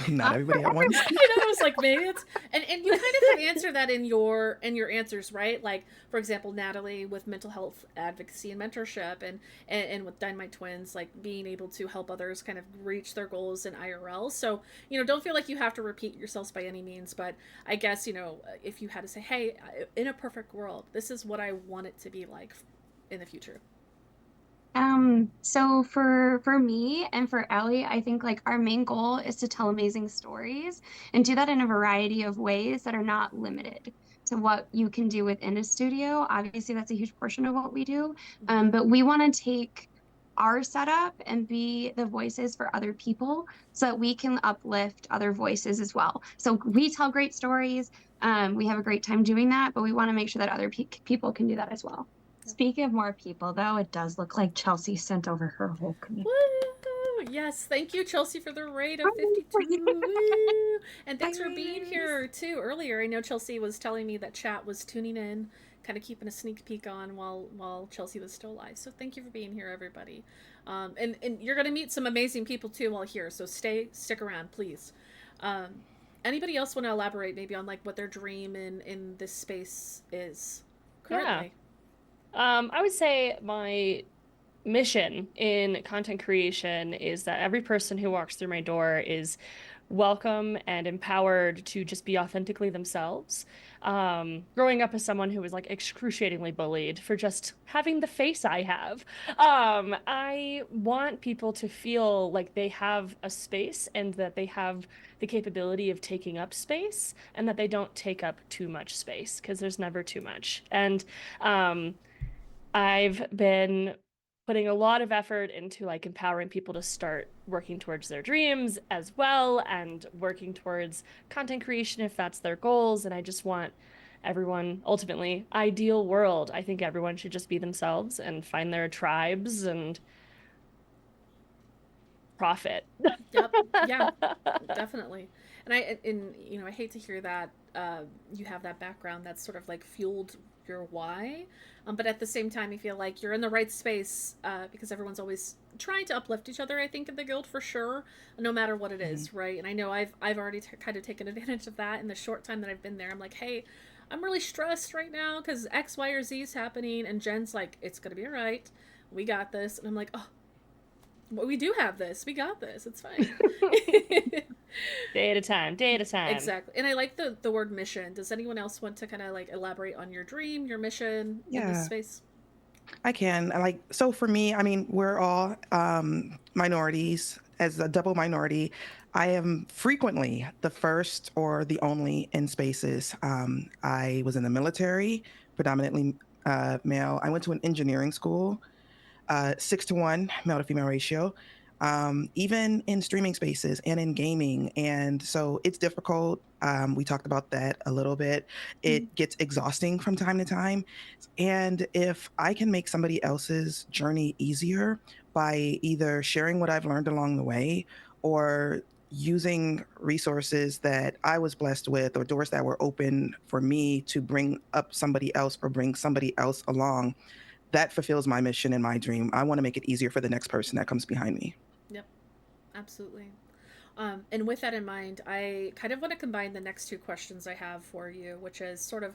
Not everybody at once.
I was like, maybe it's and you kind of have answered that in your answers, right? Like, for example, Natalie with mental health advocacy and mentorship, and with Dynamite Twins, like being able to help others kind of reach their goals in IRL. So, don't feel like you have to repeat yourselves by any means, but I guess, if you had to say, hey, in a perfect world, this is what I want it to be like in the future.
So for me and for Ellie, I think like our main goal is to tell amazing stories and do that in a variety of ways that are not limited to what you can do within a studio. Obviously, that's a huge portion of what we do. But we want to take our setup and be the voices for other people so that we can uplift other voices as well. So we tell great stories. We have a great time doing that, but we want to make sure that other people can do that as well.
Speaking of more people, though, it does look like Chelsea sent over her whole community.
Woo! Yes, thank you, Chelsea, for the raid of 52. Woo! And thanks for being here, too, earlier. I know Chelsea was telling me that chat was tuning in, kind of keeping a sneak peek on while Chelsea was still live. So thank you for being here, everybody. And you're going to meet some amazing people, too, while here. So stick around, please. Anybody else want to elaborate maybe on, like, what their dream in this space is currently?
Yeah. I would say my mission in content creation is that every person who walks through my door is welcome and empowered to just be authentically themselves. Growing up as someone who was like excruciatingly bullied for just having the face I have, I want people to feel like they have a space and that they have the capability of taking up space and that they don't take up too much space, because there's never too much. And I've been putting a lot of effort into like empowering people to start working towards their dreams as well, and working towards content creation if that's their goals. And I just want everyone, ultimately, ideal world, I think everyone should just be themselves and find their tribes and profit.
Yep. Yeah, definitely. And I hate to hear that you have that background that's sort of like fueled your why. But at the same time, you feel like you're in the right space because everyone's always trying to uplift each other, I think, in the guild for sure, no matter what it is, right? And I know I've already kind of taken advantage of that in the short time that I've been there. I'm like, hey, I'm really stressed right now because X, Y, or Z is happening. And Jen's like, it's going to be all right. We got this. And I'm like, oh, well, we do have this. We got this. It's fine.
Day at a time. Day at a time.
Exactly. And I like the word mission. Does anyone else want to kind of like elaborate on your dream, your mission in this space?
I can. Like, so for me, I mean, we're all minorities. As a double minority, I am frequently the first or the only in spaces. I was in the military, predominantly male. I went to an engineering school, 6-to-1 male to female ratio. Even in streaming spaces and in gaming. And so it's difficult. We talked about that a little bit. It gets exhausting from time to time. And if I can make somebody else's journey easier by either sharing what I've learned along the way or using resources that I was blessed with or doors that were open for me to bring up somebody else or bring somebody else along, that fulfills my mission and my dream. I want to make it easier for the next person that comes behind me.
Yep, absolutely. And with that in mind, I kind of want to combine the next two questions I have for you, which is sort of,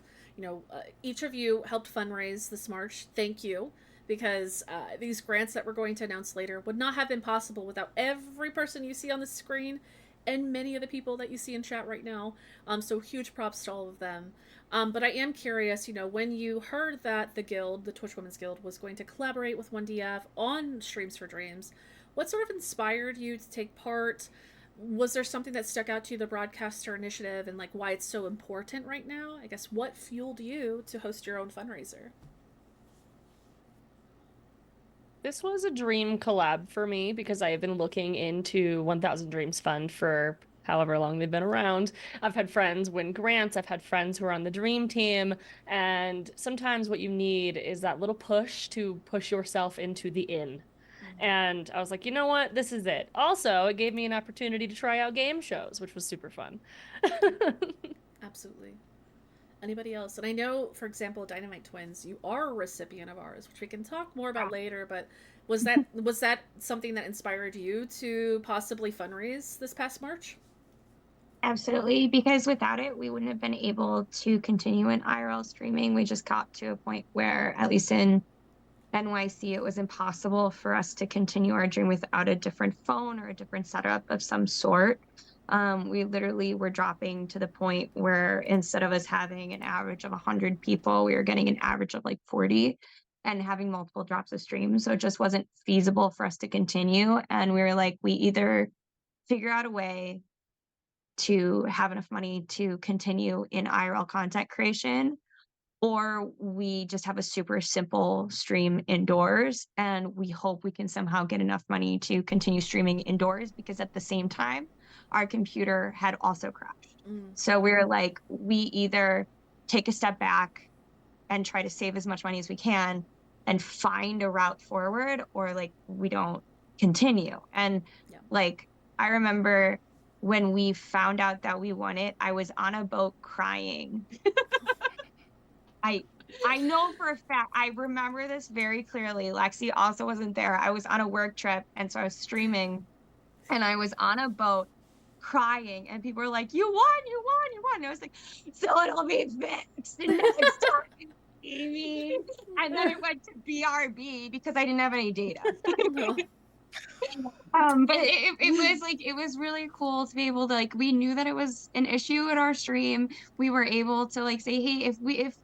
each of you helped fundraise this March. Thank you. Because these grants that we're going to announce later would not have been possible without every person you see on the screen and many of the people that you see in chat right now. So huge props to all of them. But I am curious, when you heard that the guild, the Twitch Women's Guild, was going to collaborate with 1DF on Streams for Dreams, what sort of inspired you to take part? Was there something that stuck out to you, the BroadcastHER initiative, and like why it's so important right now? I guess what fueled you to host your own fundraiser?
This was a dream collab for me because I have been looking into 1000 Dreams Fund for however long they've been around. I've had friends win grants. I've had friends who are on the dream team. And sometimes what you need is that little push to push yourself into the in. And I was like, you know what? This is it. Also, it gave me an opportunity to try out game shows, which was super fun.
Absolutely. Anybody else? And I know, for example, Dynamite Twins, you are a recipient of ours, which we can talk more about later, but was that something that inspired you to possibly fundraise this past March?
Absolutely, because without it, we wouldn't have been able to continue in IRL streaming. We just got to a point where, at least in NYC, it was impossible for us to continue our dream without a different phone or a different setup of some sort. We literally were dropping to the point where instead of us having an average of 100 people, we were getting an average of like 40 and having multiple drops of streams. So it just wasn't feasible for us to continue. And we were like, we either figure out a way to have enough money to continue in IRL content creation, or we just have a super simple stream indoors and we hope we can somehow get enough money to continue streaming indoors, because at the same time our computer had also crashed. So we were like, we either take a step back and try to save as much money as we can and find a route forward, or like we don't continue. And like I remember when we found out that we won it, I was on a boat crying. I know for a fact, I remember this very clearly. Lexi also wasn't there. I was on a work trip, and so I was streaming, and I was on a boat crying, and people were like, you won, you won, you won. And I was like, so it'll be fixed next time, Amy. And then it went to BRB because I didn't have any data. But it was really cool to be able to, like, we knew that it was an issue in our stream. We were able to like say, hey,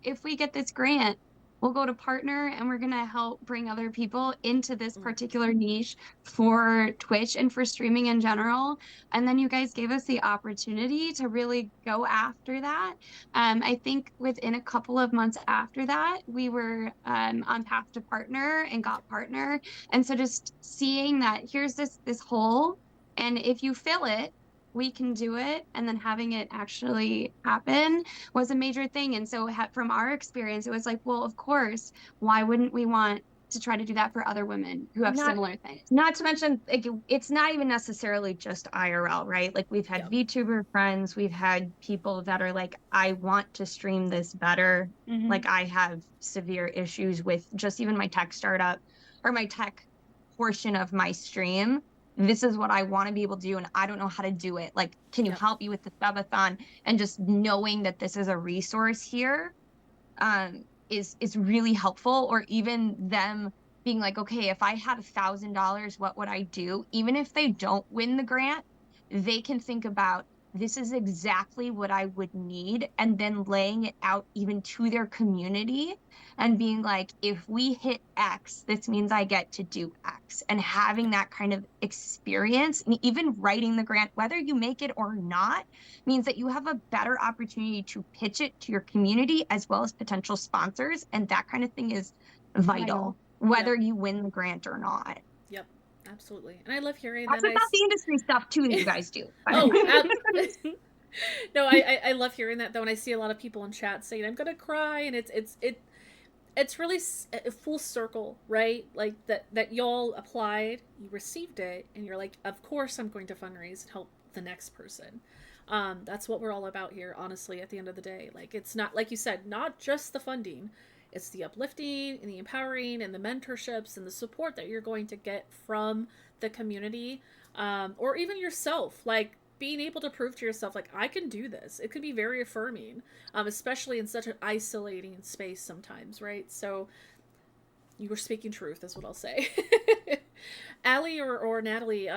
if we get this grant, we'll go to partner and we're gonna help bring other people into this particular niche for Twitch and for streaming in general. And then you guys gave us the opportunity to really go after that. I think within a couple of months after that, we were on path to partner and got partner. And so just seeing that here's this hole, and if you fill it, we can do it, and then having it actually happen was a major thing. And so from our experience, it was like, well, of course, why wouldn't we want
to try to do that for other women who have
Not-
similar things. Not to mention, like, it's not even necessarily just IRL, right? Like, we've had VTuber friends, we've had people that are like, I want to stream this better. Like, I have severe issues with just even my tech startup or my tech portion of my stream. This is what I want to be able to do, and I don't know how to do it. Like, can you help me with the subathon? And just knowing that this is a resource here is really helpful. Or even them being like, okay, if I had $1,000, what would I do? Even if they don't win the grant, they can think about, this is exactly what I would need, and then laying it out even to their community and being like, if we hit X, this means I get to do X. And having that kind of experience, and even writing the grant, whether you make it or not, means that you have a better opportunity to pitch it to your community as well as potential sponsors. And that kind of thing is vital, whether you win the grant or not.
Yep, absolutely. And I love hearing
That's
that.
about the industry stuff too that you guys do.
No, I love hearing that though, and I see a lot of people in chat saying I'm gonna cry, and it's really full circle, right? Like that y'all applied, you received it, and you're like, of course I'm going to fundraise and help the next person. That's what we're all about here, honestly, at the end of the day. Like, it's not, like you said, not just the funding, it's the uplifting and the empowering and the mentorships and the support that you're going to get from the community, or even yourself. Like, being able to prove to yourself, like, I can do this. It can be very affirming, especially in such an isolating space sometimes, right? So you were speaking truth, is what I'll say. Allie or Natalie,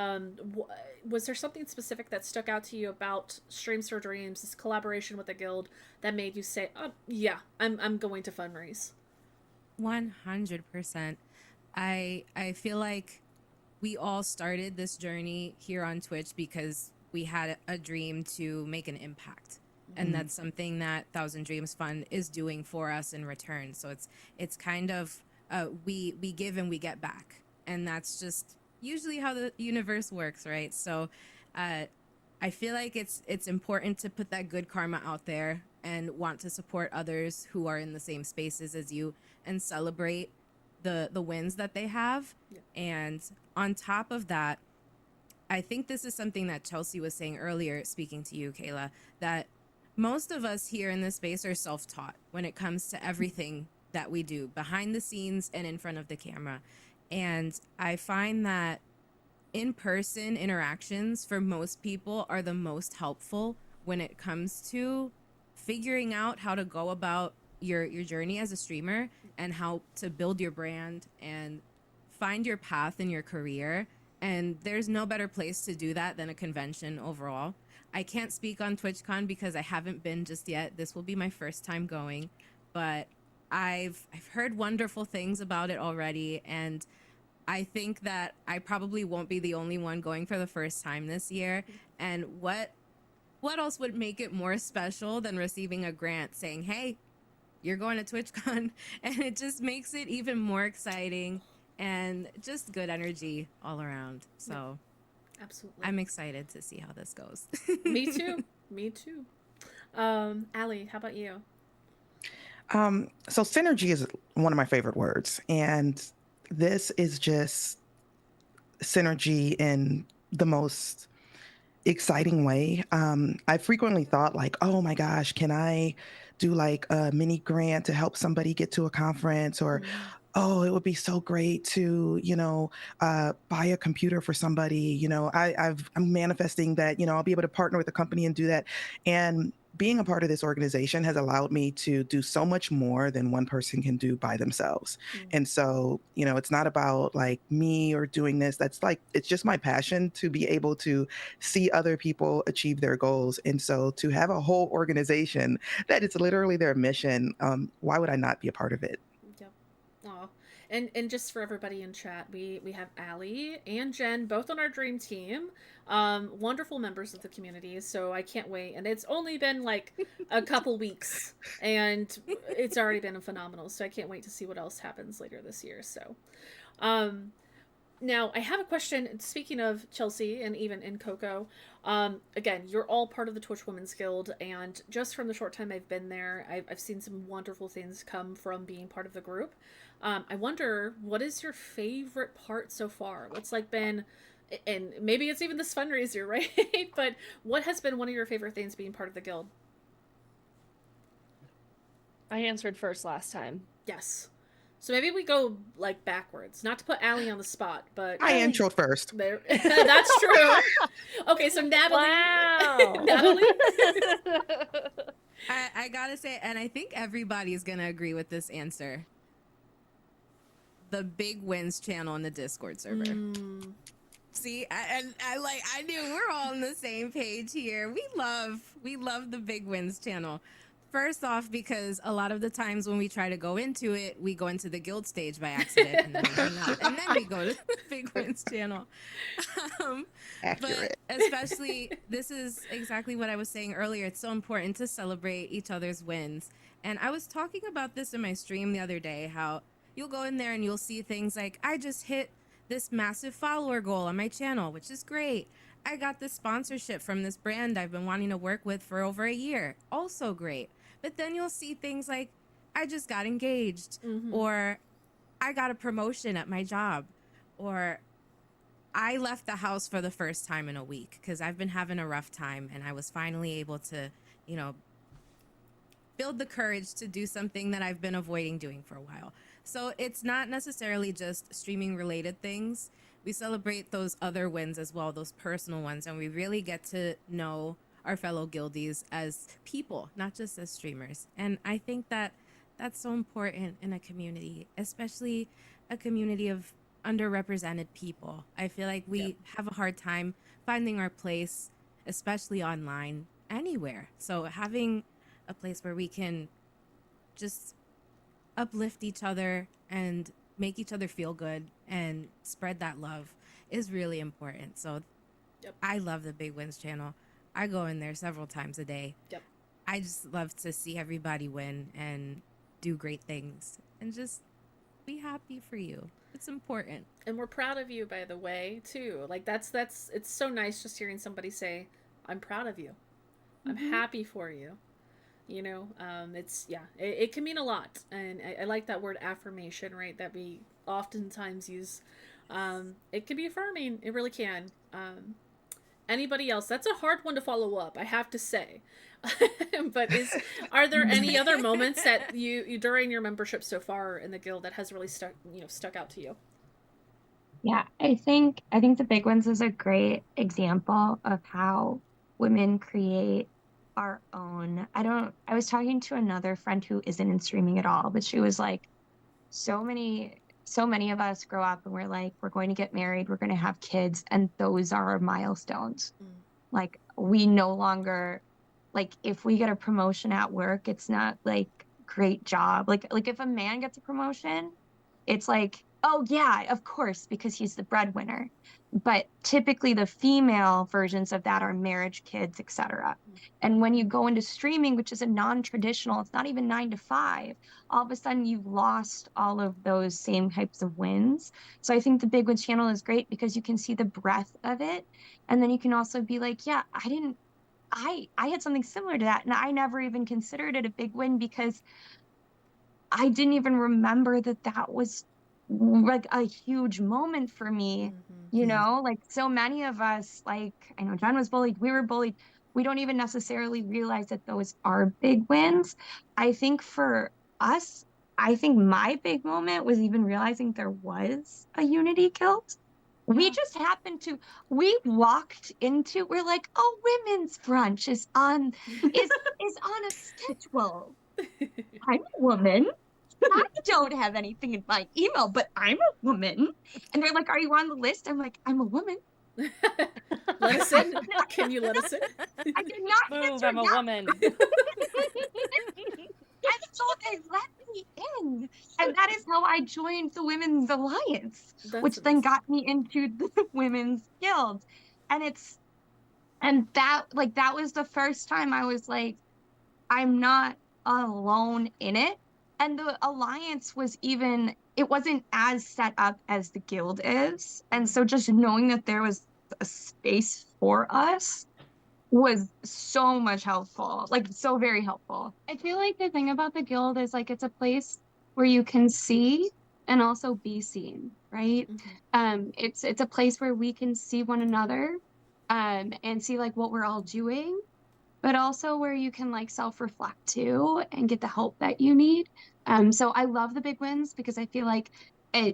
was there something specific that stuck out to you about Streams for Dreams, this collaboration with the guild, that made you say, oh, yeah, I'm going to fundraise?
100%. I feel like we all started this journey here on Twitch because we had a dream to make an impact. And that's something that Thousand Dreams Fund is doing for us in return. So it's kind of we give and we get back, and that's just usually how the universe works, right? So I feel like it's important to put that good karma out there and want to support others who are in the same spaces as you and celebrate the wins that they have. Yeah. And on top of that, I think this is something that Chelsea was saying earlier, speaking to you, Kayla, that most of us here in this space are self-taught when it comes to everything that we do behind the scenes and in front of the camera. And I find that in-person interactions for most people are the most helpful when it comes to figuring out how to go about your journey as a streamer and how to build your brand and find your path in your career. And there's no better place to do that than a convention overall. I can't speak on TwitchCon because I haven't been just yet. This will be my first time going, but I've heard wonderful things about it already, and I think that I probably won't be the only one going for the first time this year. And what else would make it more special than receiving a grant saying, hey, you're going to TwitchCon? And it just makes it even more exciting and just good energy all around. So
absolutely,
I'm excited to see how this goes.
Me too. Me too. Allie, how about you?
So synergy is one of my favorite words, and this is just synergy in the most exciting way. I frequently thought like, oh my gosh, can I do like a mini grant to help somebody get to a conference? Or oh, it would be so great to, buy a computer for somebody. I'm manifesting that, I'll be able to partner with a company and do that. And being a part of this organization has allowed me to do so much more than one person can do by themselves. And so, it's not about like me or doing this. That's like, it's just my passion to be able to see other people achieve their goals. And so to have a whole organization that is literally their mission, why would I not be a part of it?
Yep. Aw. And just for everybody in chat, we have Allie and Jen both on our dream team. Wonderful members of the community, so I can't wait. And it's only been like a couple weeks, and it's already been phenomenal. So I can't wait to see what else happens later this year. So, Now, I have a question. Speaking of Chelsea and even in Coco, again, you're all part of the Twitch Women's Guild, and just from the short time I've been there, I've seen some wonderful things come from being part of the group. I wonder, what is your favorite part so far? What's like been, and maybe it's even this fundraiser, right? But what has been one of your favorite things being part of the guild?
I answered first last time.
Yes. So maybe we go like backwards. Not to put Allie on the spot, but
I introed first.
There, that's true. Okay, so Natalie.
Wow.
Natalie.
I gotta say, and I think everybody's gonna agree with this answer. The Big Wins channel on the Discord server. See, I knew we're all on the same page here. We love the Big Wins channel. First off, because a lot of the times when we try to go into it, we go into the guild stage by accident, and then we hang out, and then we go to the Big Wins channel. But especially, this is exactly what I was saying earlier. It's so important to celebrate each other's wins. And I was talking about this in my stream the other day, how you'll go in there and you'll see things like, I just hit this massive follower goal on my channel, which is great. I got this sponsorship from this brand I've been wanting to work with for over a year. Also great. But then you'll see things like, I just got engaged, or I got a promotion at my job, or I left the house for the first time in a week because I've been having a rough time, and I was finally able to, build the courage to do something that I've been avoiding doing for a while. So it's not necessarily just streaming related things. We celebrate those other wins as well, those personal ones, and we really get to know our fellow guildies as people, not just as streamers. And I think that that's so important in a community, especially a community of underrepresented people. I feel like we have a hard time finding our place, especially online, anywhere. So having a place where we can just uplift each other and make each other feel good and spread that love is really important. So I love the Big Wins channel. I go in there several times a day. I just love to see everybody win and do great things and just be happy for you. It's important.
And we're proud of you, by the way, too. Like that's it's so nice just hearing somebody say, I'm proud of you. I'm happy for you. It can mean a lot. And I like that word affirmation, right? That we oftentimes use. It can be affirming. It really can. Anybody else? That's a hard one to follow up, I have to say. But are there any other moments that you during your membership so far in the guild that has really stuck out to you?
Yeah, I think the Big Ones is a great example of how women create our own. I was talking to another friend who isn't in streaming at all, but she was like, so many of us grow up and we're like, we're going to get married, we're going to have kids, and those are our milestones. Like, we no longer, like, if we get a promotion at work, it's not like great job. Like if a man gets a promotion, it's like, oh yeah, of course, because he's the breadwinner. But typically the female versions of that are marriage, kids, etc. And when you go into streaming, which is a non-traditional, it's not even 9 to 5, all of a sudden you've lost all of those same types of wins. So I think the Big Wins channel is great because you can see the breadth of it. And then you can also be like, yeah, I had something similar to that. And I never even considered it a big win because I didn't even remember that was like a huge moment for me. Like so many of us, like I know John was bullied, we were bullied. We don't even necessarily realize that those are big wins. I think for us, I think my big moment was even realizing there was a Unity guild. We just happened to, we walked into, we're like, oh, women's brunch is on a schedule. I'm a woman. I don't have anything in my email, but I'm a woman. And they're like, are you on the list? I'm like, I'm a woman.
Let us in. Can you let us in?
I did not
Move, I'm a woman.
And so they let me in. And that is how I joined the Women's Alliance, which then got me into the Women's Guild. And that was the first time I was like, I'm not alone in it.
and the alliance was even, it wasn't as set up as the guild is. And so just knowing that there was a space for us was so much helpful, like so very helpful. I feel like the thing about the guild is like it's a place where you can see and also be seen, right? It's a place where we can see one another and see like what we're all doing, but also where you can like self-reflect too and get the help that you need. So I love the big wins because I feel like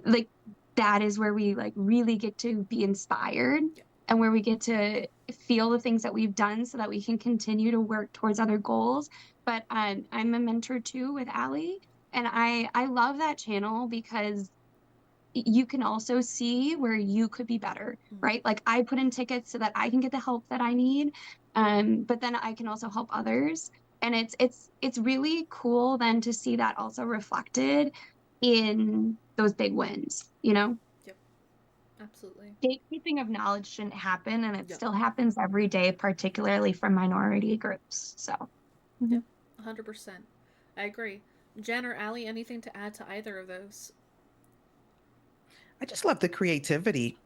like that is where we like really get to be inspired and where we get to feel the things that we've done so that we can continue to work towards other goals. But I'm a mentor too with Allie, and I love that channel because you can also see where you could be better, right? Like I put in tickets so that I can get the help that I need. But then I can also help others. And it's really cool then to see that also reflected in those big wins, you know?
Yep. Absolutely.
Gatekeeping of knowledge shouldn't happen, and it still happens every day, particularly from minority groups. So
Yep. 100%. I agree. Jen or Allie, anything to add to either of those?
I just love the creativity.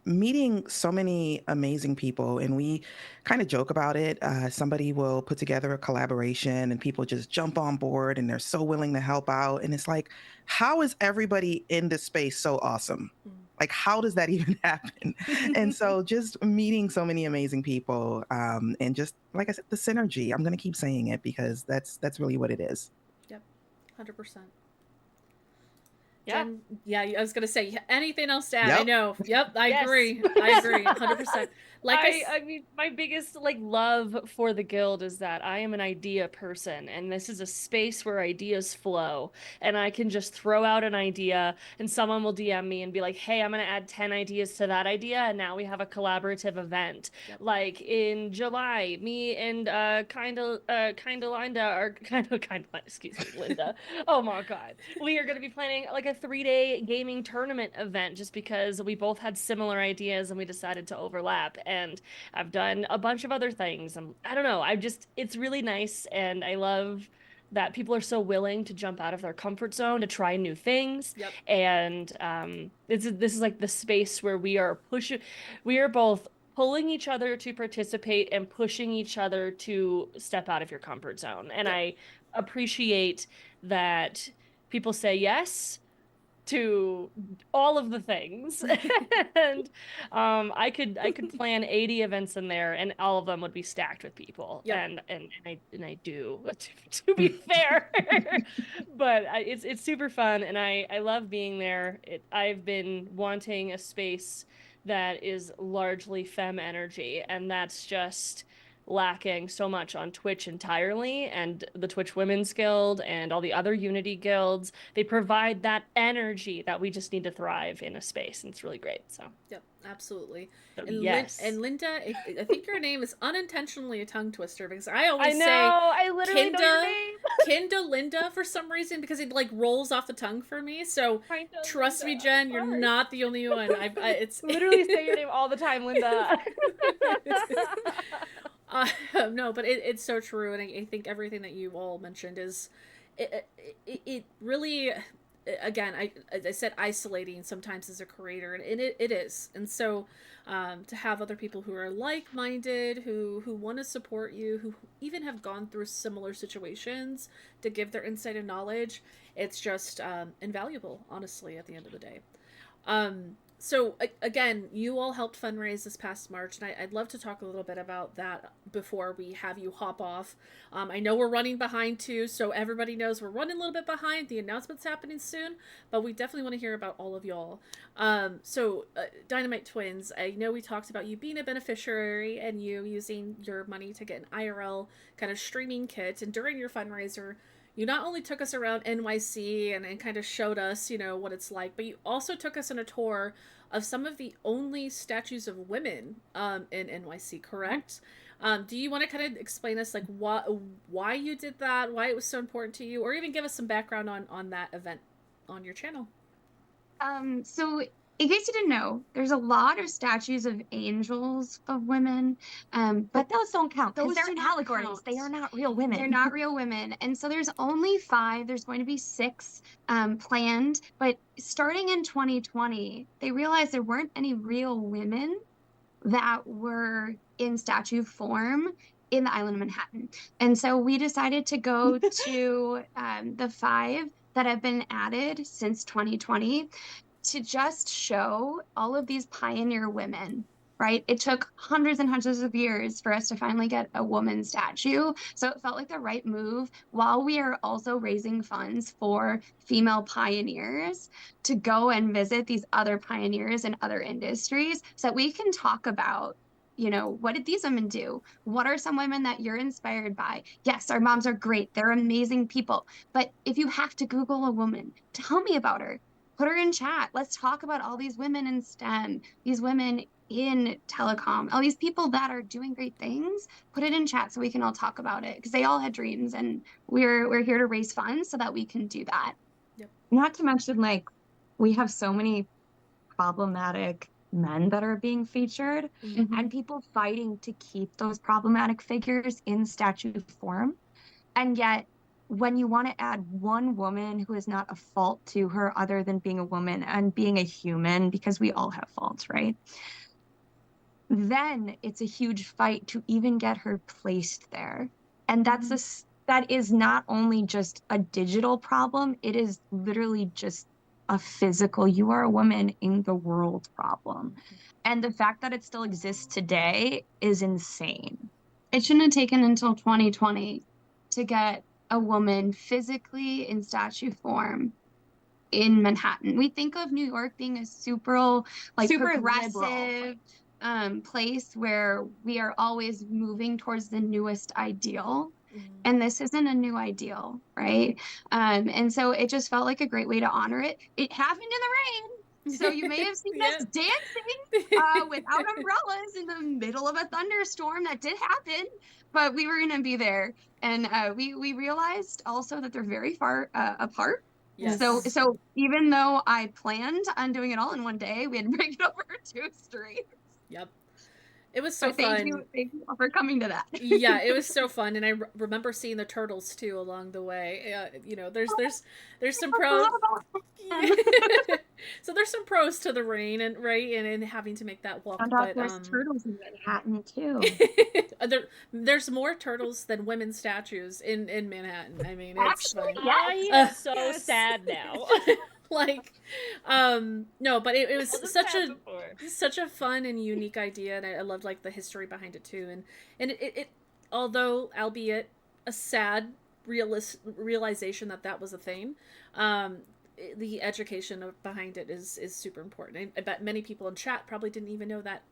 Meeting so many amazing people, and we kind of joke about it. Somebody will put together a collaboration, and people just jump on board, and they're so willing to help out. And it's like, how is everybody in this space so awesome? Like, how does that even happen? And so, just meeting so many amazing people, and just like I said, the synergy. I'm going to keep saying it because that's really what it is.
Yep. 100%.
Yeah.
Jen, yeah, I was gonna say anything else to add. I
Yep.
know. Yep, I
Yes.
agree. I agree, 100%. Like
I mean, my biggest like love for the guild is that I am an idea person, and this is a space where ideas flow, and I can just throw out an idea, and someone will DM me and be like, "Hey, I'm gonna add 10 ideas to that idea," and now we have a collaborative event. Like in July, me and Linda are excuse me, Linda. Oh my God, we are gonna be planning like a 3-day gaming tournament event just because we both had similar ideas and we decided to overlap. And I've done a bunch of other things. I don't know. It's really nice. And I love that people are so willing to jump out of their comfort zone to try new things.
Yep.
And this is like the space where we are both pulling each other to participate and pushing each other to step out of your comfort zone. And I appreciate that people say yes to all of the things. And I could plan 80 events in there and all of them would be stacked with people. And I do to be fair. But it's super fun, and I love being there. I've been wanting a space that is largely femme energy, and that's just lacking so much on Twitch entirely. And the Twitch Women's Guild and all the other Unity guilds, they provide that energy that we just need to thrive in a space, and it's really great. So
yep, absolutely.
So,
And
yes.
and Linda, I think your name is unintentionally a tongue twister because I always say
I literally know your name.
Kinda Linda for some reason because it like rolls off the tongue for me. So trust me, Jen, you're not the only one. It's
literally say your name all the time, Linda.
No, but it's so true, and I think everything that you all mentioned is it really, again, as I said, isolating sometimes as a creator, and it is. And so to have other people who are like-minded, who want to support you, who even have gone through similar situations to give their insight and knowledge, it's just invaluable, honestly, at the end of the day. So again, you all helped fundraise this past March, and I'd love to talk a little bit about that before we have you hop off. I know we're running behind too, so everybody knows we're running a little bit behind. The announcement's happening soon, but we definitely want to hear about all of y'all. So Dynamite Twins, I know we talked about you being a beneficiary and you using your money to get an IRL kind of streaming kit, and during your fundraiser, you not only took us around NYC and kind of showed us, what it's like, but you also took us on a tour of some of the only statues of women in NYC, correct? Do you want to kind of explain us like why you did that, why it was so important to you, or even give us some background on that event on your channel?
So in case you didn't know, there's a lot of statues of angels of women, but those don't count because
Those
they're
do not
allegories.
count.
They are not real women. They're not real women, and so there's only 5. There's going to be 6 planned, but starting in 2020, they realized there weren't any real women that were in statue form in the island of Manhattan. And so we decided to go to the 5 that have been added since 2020 to just show all of these pioneer women, right? It took hundreds and hundreds of years for us to finally get a woman statue. So it felt like the right move while we are also raising funds for female pioneers to go and visit these other pioneers in other industries so that we can talk about, what did these women do? What are some women that you're inspired by? Yes, our moms are great. They're amazing people. But if you have to Google a woman, tell me about her. Put her in chat. Let's talk about all these women in STEM, these women in telecom, all these people that are doing great things. Put it in chat so we can all talk about it because they all had dreams, and we're here to raise funds so that we can do that.
Not to mention, like, we have so many problematic men that are being featured and people fighting to keep those problematic figures in statue form. And yet, when you want to add one woman who is not a fault to her other than being a woman and being a human, because we all have faults, right? Then it's a huge fight to even get her placed there. And that is not only just a digital problem, it is literally just a physical, you are a woman in the world problem. And the fact that it still exists today is insane.
It shouldn't have taken until 2020 to get a woman physically in statue form in Manhattan. We think of New York being a super progressive place where we are always moving towards the newest ideal. And this isn't a new ideal, right? And so it just felt like a great way to honor it. It happened in the rain. So you may have seen us dancing without umbrellas in the middle of a thunderstorm. That did happen, but we were going to be there. And we realized also that they're very far apart.
Yes.
So even though I planned on doing it all in one day, we had to break it over 2 streams.
Yep. It was so
thank
fun.
Thank you for coming to that.
Yeah, it was so fun, and I remember seeing the turtles too along the way. There's some pros. So there's some pros to the rain and having to make that walk.
Found out there's turtles in Manhattan too.
There's more turtles than women statues in Manhattan. I mean, it's
Actually,
fun.
I am so sad now.
No, but it was such a fun and unique idea, and I loved like the history behind it too, and it although albeit a sad realization that was a thing, the education behind it is super important. I bet many people in chat probably didn't even know that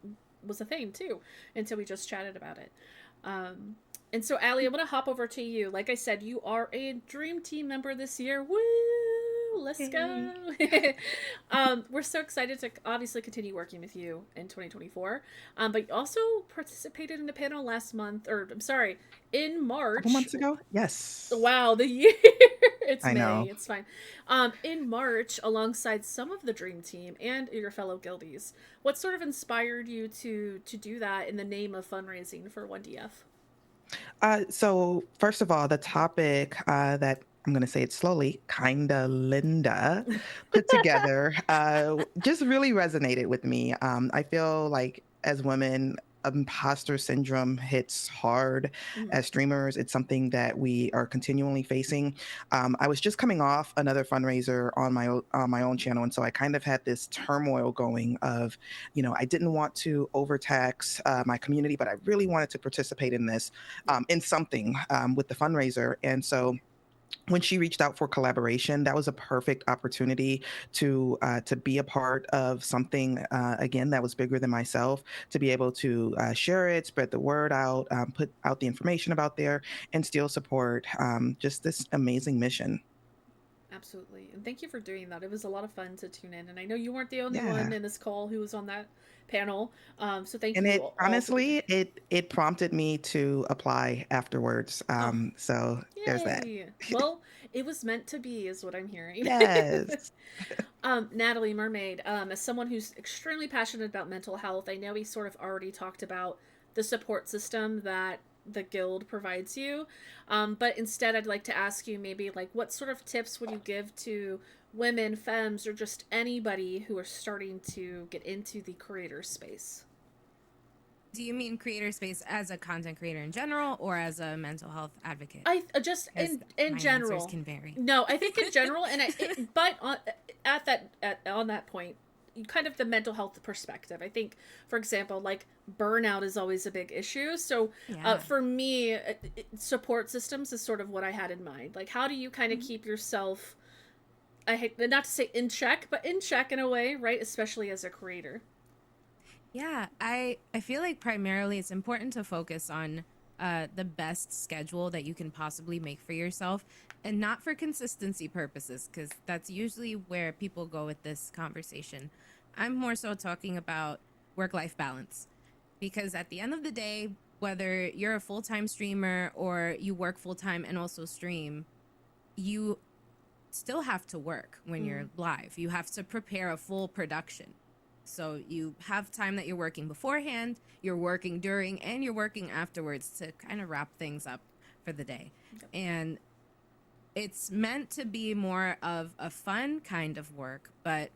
was a thing too until we just chatted about it. And so Allie, I'm gonna hop over to you. Like I said, you are a Dream Team member this year. Woo! Let's go. We're so excited to obviously continue working with you in 2024. But you also participated in a panel in March.
A couple months ago? Yes.
Wow, the year. It's
I
May.
know.
It's fine. In March, alongside some of the Dream Team and your fellow guildies, what sort of inspired you to do that in the name of fundraising for 1DF?
So first of all, the topic that I'm going to say it slowly, kinda Linda put together, just really resonated with me. I feel like as women, imposter syndrome hits hard as streamers. It's something that we are continually facing. I was just coming off another fundraiser on my own channel, and so I kind of had this turmoil going of, I didn't want to overtax my community, but I really wanted to participate in this, in something with the fundraiser, and so when she reached out for collaboration, that was a perfect opportunity to be a part of something again that was bigger than myself, to be able to share it, spread the word out, put out the information about there, and still support just this amazing mission.
Absolutely. And thank you for doing that. It was a lot of fun to tune in. And I know you weren't the only one in this call who was on that panel. So thank you.
And honestly, it prompted me to apply afterwards. So there's that.
Well, It was meant to be, is what I'm hearing.
Yes.
Natalie Mermaid, as someone who's extremely passionate about mental health, I know we sort of already talked about the support system that the guild provides you. But instead, I'd like to ask you maybe like what sort of tips would you give to women, femmes, or just anybody who are starting to get into the creator space?
Do you mean creator space as a content creator in general or as a mental health advocate?
I just in
my
general
answers can vary.
No, I think in general, and but on that point, kind of the mental health perspective. I think, for example, like burnout is always a big issue. So
Yeah.
for me, support systems is sort of what I had in mind. Like, how do you kind of keep yourself? I hate not to say in check, but in check in a way, right? Especially as a creator.
Yeah, I feel like primarily it's important to focus on the best schedule that you can possibly make for yourself, and not for consistency purposes, because that's usually where people go with this conversation. I'm more so talking about work-life balance, because at the end of the day, whether you're a full-time streamer or you work full-time and also stream, you still have to work when you're live. You have to prepare a full production. So you have time that you're working beforehand, you're working during, and you're working afterwards to kind of wrap things up for the day.
Yep.
And it's meant to be more of a fun kind of work, but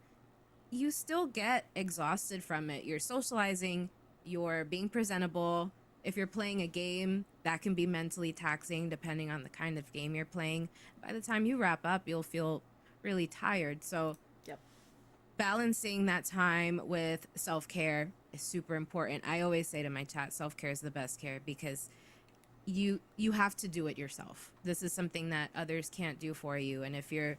you still get exhausted from it. You're socializing, you're being presentable. If you're playing a game, that can be mentally taxing depending on the kind of game you're playing. By the time you wrap up, you'll feel really tired. So balancing that time with self-care is super important. I always say to my chat, self-care is the best care, because you have to do it yourself. This is something that others can't do for you. And if you're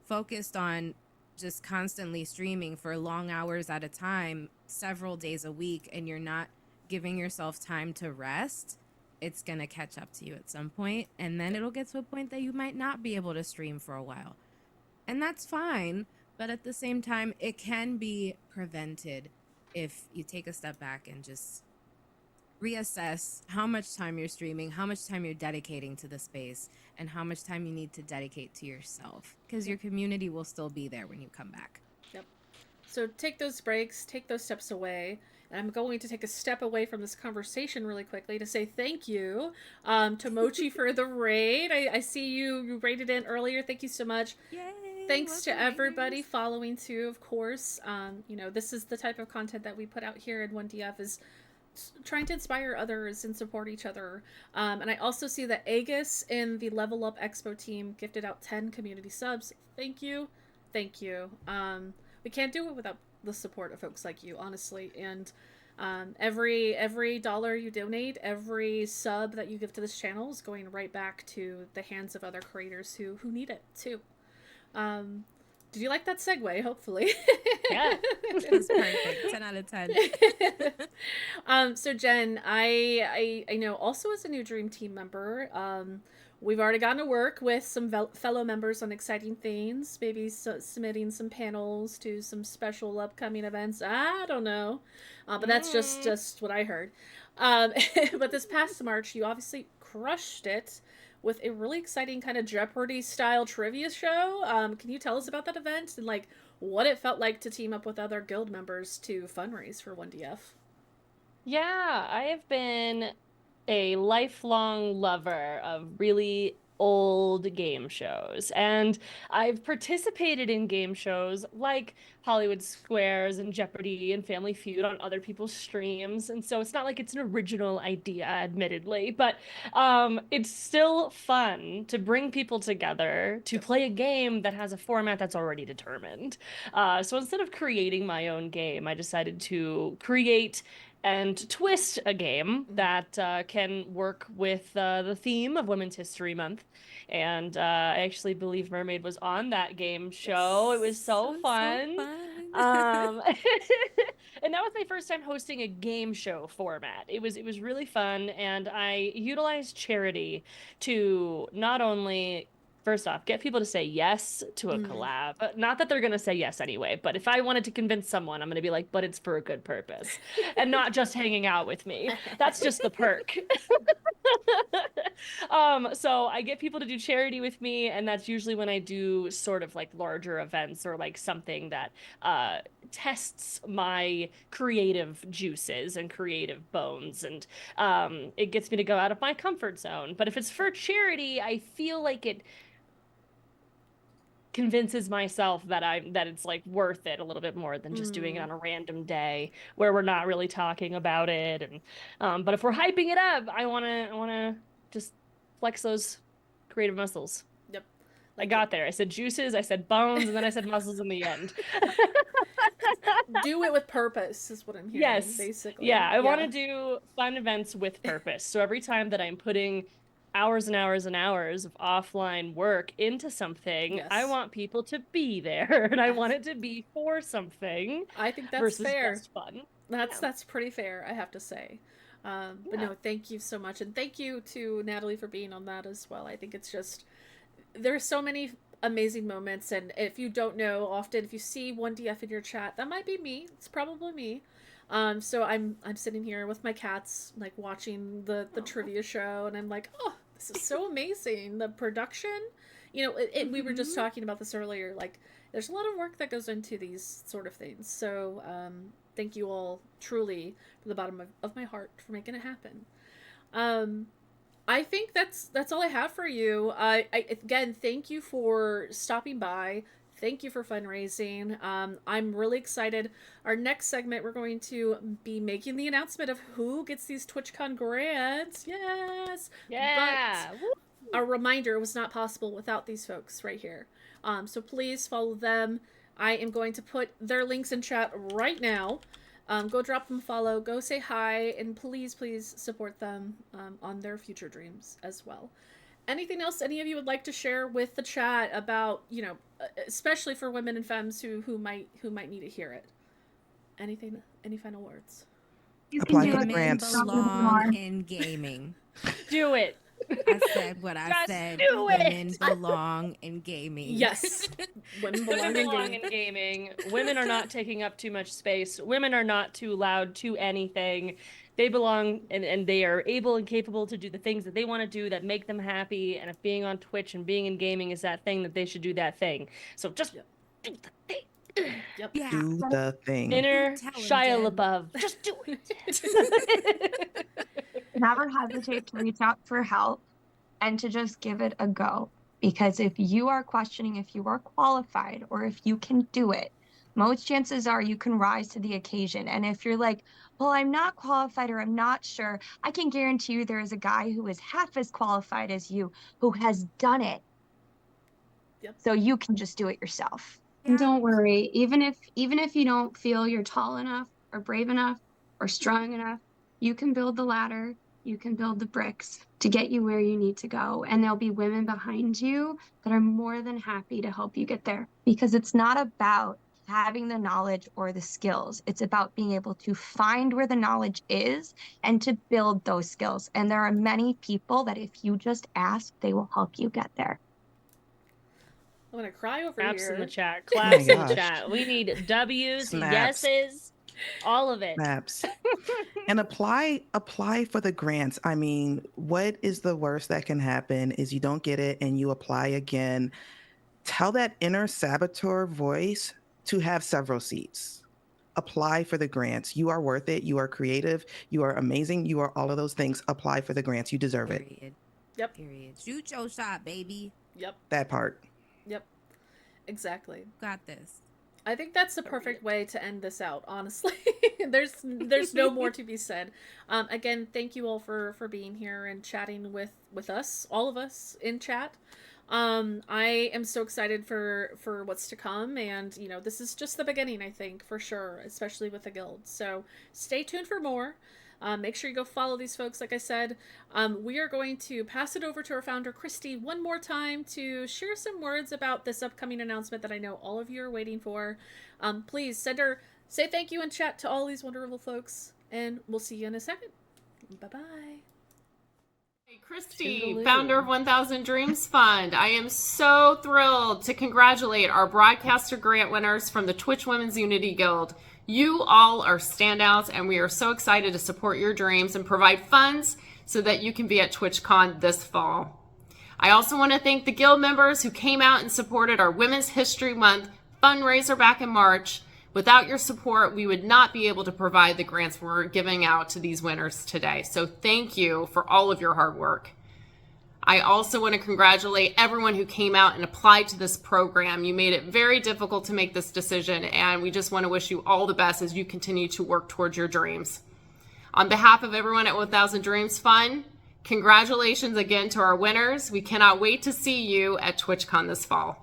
focused on just constantly streaming for long hours at a time, several days a week, and you're not giving yourself time to rest, it's going to catch up to you at some point. And then it'll get to a point that you might not be able to stream for a while. And that's fine. But at the same time, it can be prevented if you take a step back and just reassess how much time you're streaming, how much time you're dedicating to the space, and how much time you need to dedicate to yourself. Because your community will still be there when you come back.
Yep. So take those breaks, take those steps away. And I'm going to take a step away from this conversation really quickly to say thank you to Mochi for the raid. I see you raided in earlier. Thank you so much.
Yay!
Thanks to everybody following too, of course. This is the type of content that we put out here in 1DF, is trying to inspire others and support each other. And I also see that Agus in the Level Up Expo team gifted out 10 community subs. Thank you. Thank you. We can't do it without the support of folks like you, honestly. And every dollar you donate, every sub that you give to this channel is going right back to the hands of other creators who need it too. Did you like that segue? Hopefully.
Yeah.
That's perfect. 10 out of 10.
So Jen, I know also as a new Dream Team member, we've already gotten to work with some fellow members on exciting things, maybe submitting some panels to some special upcoming events. I don't know. But that's just what I heard. But this past March, you obviously crushed it with a really exciting kind of Jeopardy style trivia show. Can you tell us about that event and like what it felt like to team up with other guild members to fundraise for 1DF?
Yeah, I have been a lifelong lover of really old game shows, and I've participated in game shows like Hollywood Squares and Jeopardy and Family Feud on other people's streams, and so it's not like it's an original idea, admittedly, but it's still fun to bring people together to play a game that has a format that's already determined. So instead of creating my own game, I decided to create and twist a game that can work with the theme of Women's History Month. And I actually believe Mermaid was on that game show. It was so fun. And that was my first time hosting a game show format. It was really fun, and I utilized charity to not only first off, get people to say yes to a collab. Not that they're going to say yes anyway, but if I wanted to convince someone, I'm going to be like, but it's for a good purpose and not just hanging out with me. That's just the perk. So I get people to do charity with me, and that's usually when I do sort of like larger events or like something that tests my creative juices and creative bones, and it gets me to go out of my comfort zone. But if it's for charity, I feel like it convinces myself that it's like worth it a little bit more than just doing it on a random day where we're not really talking about it. And but if we're hyping it up, I wanna just flex those creative muscles.
Yep.
I got there. I said juices, I said bones, and then I said muscles in the end.
Do it with purpose is what I'm hearing.
Yes.
Basically.
Yeah, I want to do fun events with purpose. So every time that I'm putting hours and hours and hours of offline work into something, I want people to be there, and I want it to be for something.
I think that's
versus
fair.
just fun.
That's pretty fair, I have to say. But no, thank you so much, and thank you to Natalie for being on that as well. I think it's just there's so many amazing moments, and if you don't know, often if you see one DF in your chat, that might be me. It's probably me. So I'm sitting here with my cats, like watching the trivia show, and I'm like, oh, this is so amazing. The production, you know, we were just talking about this earlier. Like, there's a lot of work that goes into these sort of things. So thank you all, truly, from the bottom of my heart, for making it happen. I think that's all I have for you. Again, thank you for stopping by. Thank you for fundraising. I'm really excited. Our next segment, we're going to be making the announcement of who gets these TwitchCon grants. Yes!
Yeah!
But a reminder, it was not possible without these folks right here. So please follow them. I am going to put their links in chat right now. Go drop them a follow. Go say hi. And please support them on their future dreams as well. Anything else any of you would like to share with the chat about, you know, especially for women and femmes who might need to hear it? Anything? Any final words?
Apply for the grants.
Belong in gaming.
Do it.
I said what I
Just
said.
do it.
Women belong in gaming.
Yes. Women belong
in gaming. Women are not taking up too much space. Women are not too loud to anything. They belong, and they are able and capable to do the things that they want to do that make them happy. And if being on Twitch and being in gaming is that thing, that they should do that thing. So just do the thing.
Yep.
Yeah.
Do the thing.
Inner Shia LaBeouf. Just do it.
Never hesitate to reach out for help and to just give it a go. Because if you are questioning if you are qualified or if you can do it, most chances are you can rise to the occasion. And if you're like, well, I'm not qualified or I'm not sure, I can guarantee you there is a guy who is half as qualified as you who has done it.
Yep.
So you can just do it yourself. And don't worry, even if you don't feel you're tall enough or brave enough or strong enough, you can build the ladder, you can build the bricks to get you where you need to go. And there'll be women behind you that are more than happy to help you get there. Because it's not about having the knowledge or the skills. It's about being able to find where the knowledge is and to build those skills. And there are many people that if you just ask, they will help you get there.
I'm gonna cry over
Claps
here.
in the chat. Claps in the
gosh.
chat. We need W's,
Snaps.
yeses, all of it.
Maps. And apply for the grants. I mean, what is the worst that can happen is you don't get it and you apply again. Tell that inner saboteur voice to have several seats. Apply for the grants. You are worth it. You are creative. You are amazing. You are all of those things. Apply for the grants. You deserve it.
Period.
Yep.
Period. Shoot your shot, baby.
Yep.
That part.
Yep. Exactly.
Got this.
I think that's the perfect way to end this out, honestly. there's no more to be said. Again, thank you all for being here and chatting with us, all of us in chat. I am so excited for what's to come, and you know, this is just the beginning, I think, for sure, especially with the guild. So stay tuned for more. Make sure you go follow these folks. Like I said, we are going to pass it over to our founder, Christy, one more time to share some words about this upcoming announcement that I know all of you are waiting for. Please say thank you in chat to all these wonderful folks, and we'll see you in a second. Bye-bye. Hey,
Christy, founder of 1000 Dreams Fund. I am so thrilled to congratulate our Broadcaster grant winners from the Twitch Women's Unity Guild. You all are standouts, and we are so excited to support your dreams and provide funds so that you can be at TwitchCon this fall. I also want to thank the Guild members who came out and supported our Women's History Month fundraiser back in March. Without your support, we would not be able to provide the grants we're giving out to these winners today. So thank you for all of your hard work. I also want to congratulate everyone who came out and applied to this program. You made it very difficult to make this decision, and we just want to wish you all the best as you continue to work towards your dreams. On behalf of everyone at 1000 Dreams Fund, congratulations again to our winners. We cannot wait to see you at TwitchCon this fall.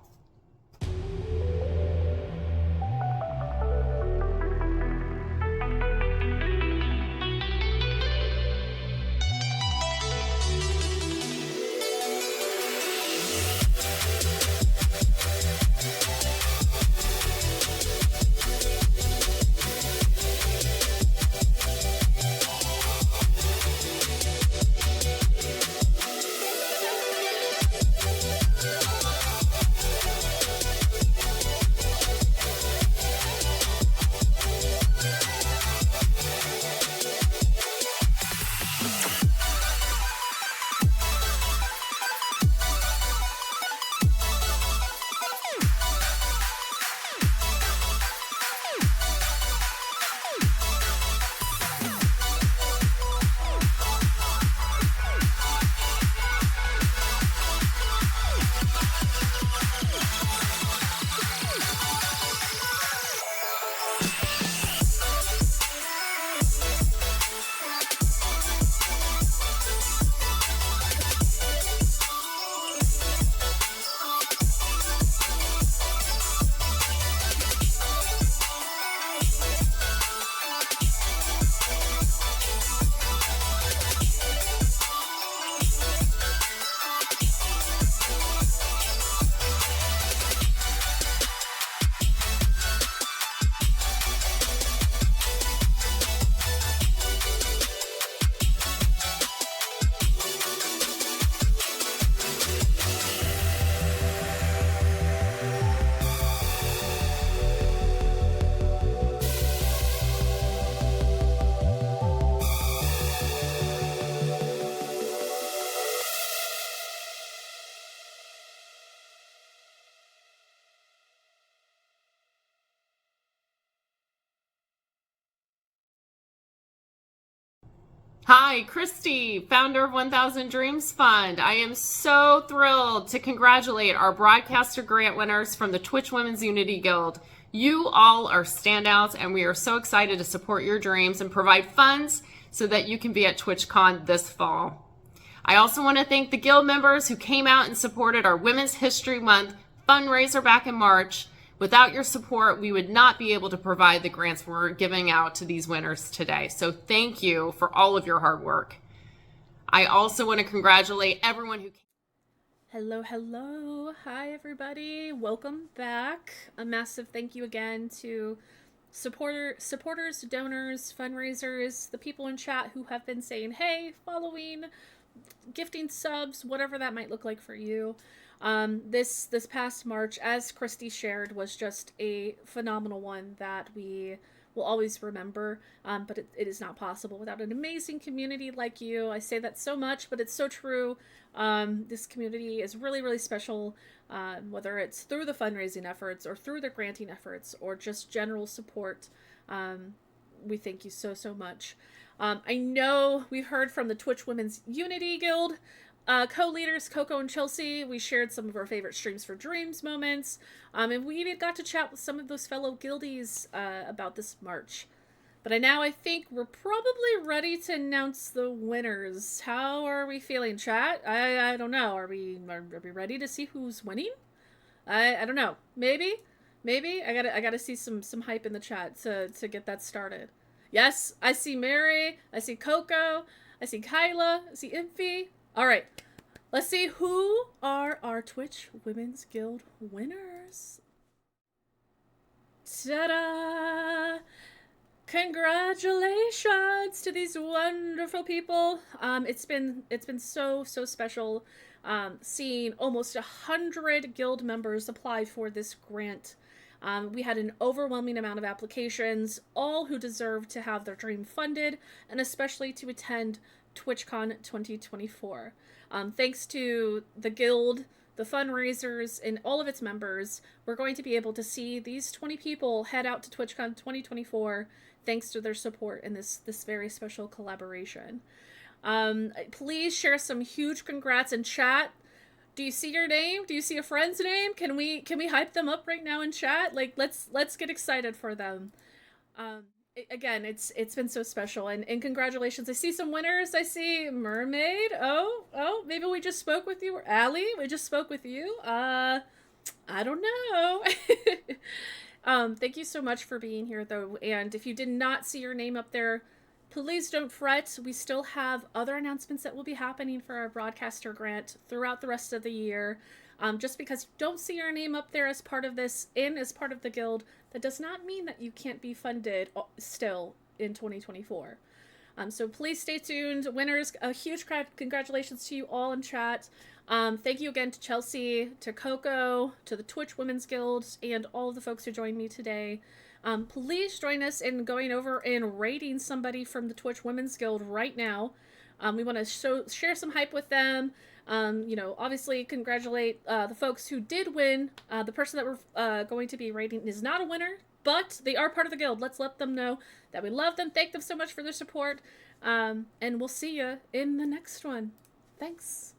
Hi, Christy, founder of 1000 Dreams Fund. I am so thrilled to congratulate our Broadcaster grant winners from the Twitch Women's Unity Guild. You all are standouts, and we are so excited to support your dreams and provide funds so that you can be at TwitchCon this fall. I also want to thank the Guild members who came out and supported our Women's History Month fundraiser back in March. Without your support, we would not be able to provide the grants we're giving out to these winners today. So thank you for all of your hard work. I also want to congratulate everyone who...
Hello. Hi, everybody. Welcome back. A massive thank you again to supporters, donors, fundraisers, the people in chat who have been saying, hey, following, gifting subs, whatever that might look like for you. This past March, as Christy shared, was just a phenomenal one that we will always remember, but it is not possible without an amazing community like you. I say that so much, but it's so true. This community is really, really special, whether it's through the fundraising efforts or through the granting efforts or just general support. We thank you so, so much. I know we've heard from the Twitch Women's Unity Guild co-leaders Coco and Chelsea. We shared some of our favorite Streams for Dreams moments, and we even got to chat with some of those fellow guildies about this March. But now I think we're probably ready to announce the winners. How are we feeling, chat? I don't know. Are we ready to see who's winning? I don't know. Maybe I gotta see some hype in the chat to get that started. Yes, I see Mary. I see Coco. I see Kyla. I see Impy. All right, let's see who are our Twitch Women's Guild winners. Ta-da! Congratulations to these wonderful people. It's been so special seeing almost 100 guild members apply for this grant. We had an overwhelming amount of applications, all who deserve to have their dream funded, and especially to attend TwitchCon 2024. Thanks to the guild, the fundraisers, and all of its members, we're going to be able to see these 20 people head out to TwitchCon 2024 thanks to their support in this very special collaboration. Please share some huge congrats in chat. Do you see your name? Do you see a friend's name? Can we hype them up right now in chat? Like, let's get excited for them. Again, it's been so special, and congratulations. I see some winners. I see Mermaid. Oh, maybe we just spoke with you. Or Allie, we just spoke with you. I don't know. Thank you so much for being here, though. And if you did not see your name up there, please don't fret. We still have other announcements that will be happening for our BroadcastHER grant throughout the rest of the year. Just because you don't see your name up there as part of this, as part of the guild, that does not mean that you can't be funded still in 2024. So please stay tuned. Winners, a huge congratulations to you all in chat. Thank you again to Chelsea, to Coco, to the Twitch Women's Guild, and all of the folks who joined me today. Please join us in going over and rating somebody from the Twitch Women's Guild right now. We want to share some hype with them. Obviously congratulate the folks who did win. The person that we're going to be rating is not a winner, but they are part of the guild. Let's let them know that we love them. Thank them so much for their support. And we'll see you in the next one. Thanks.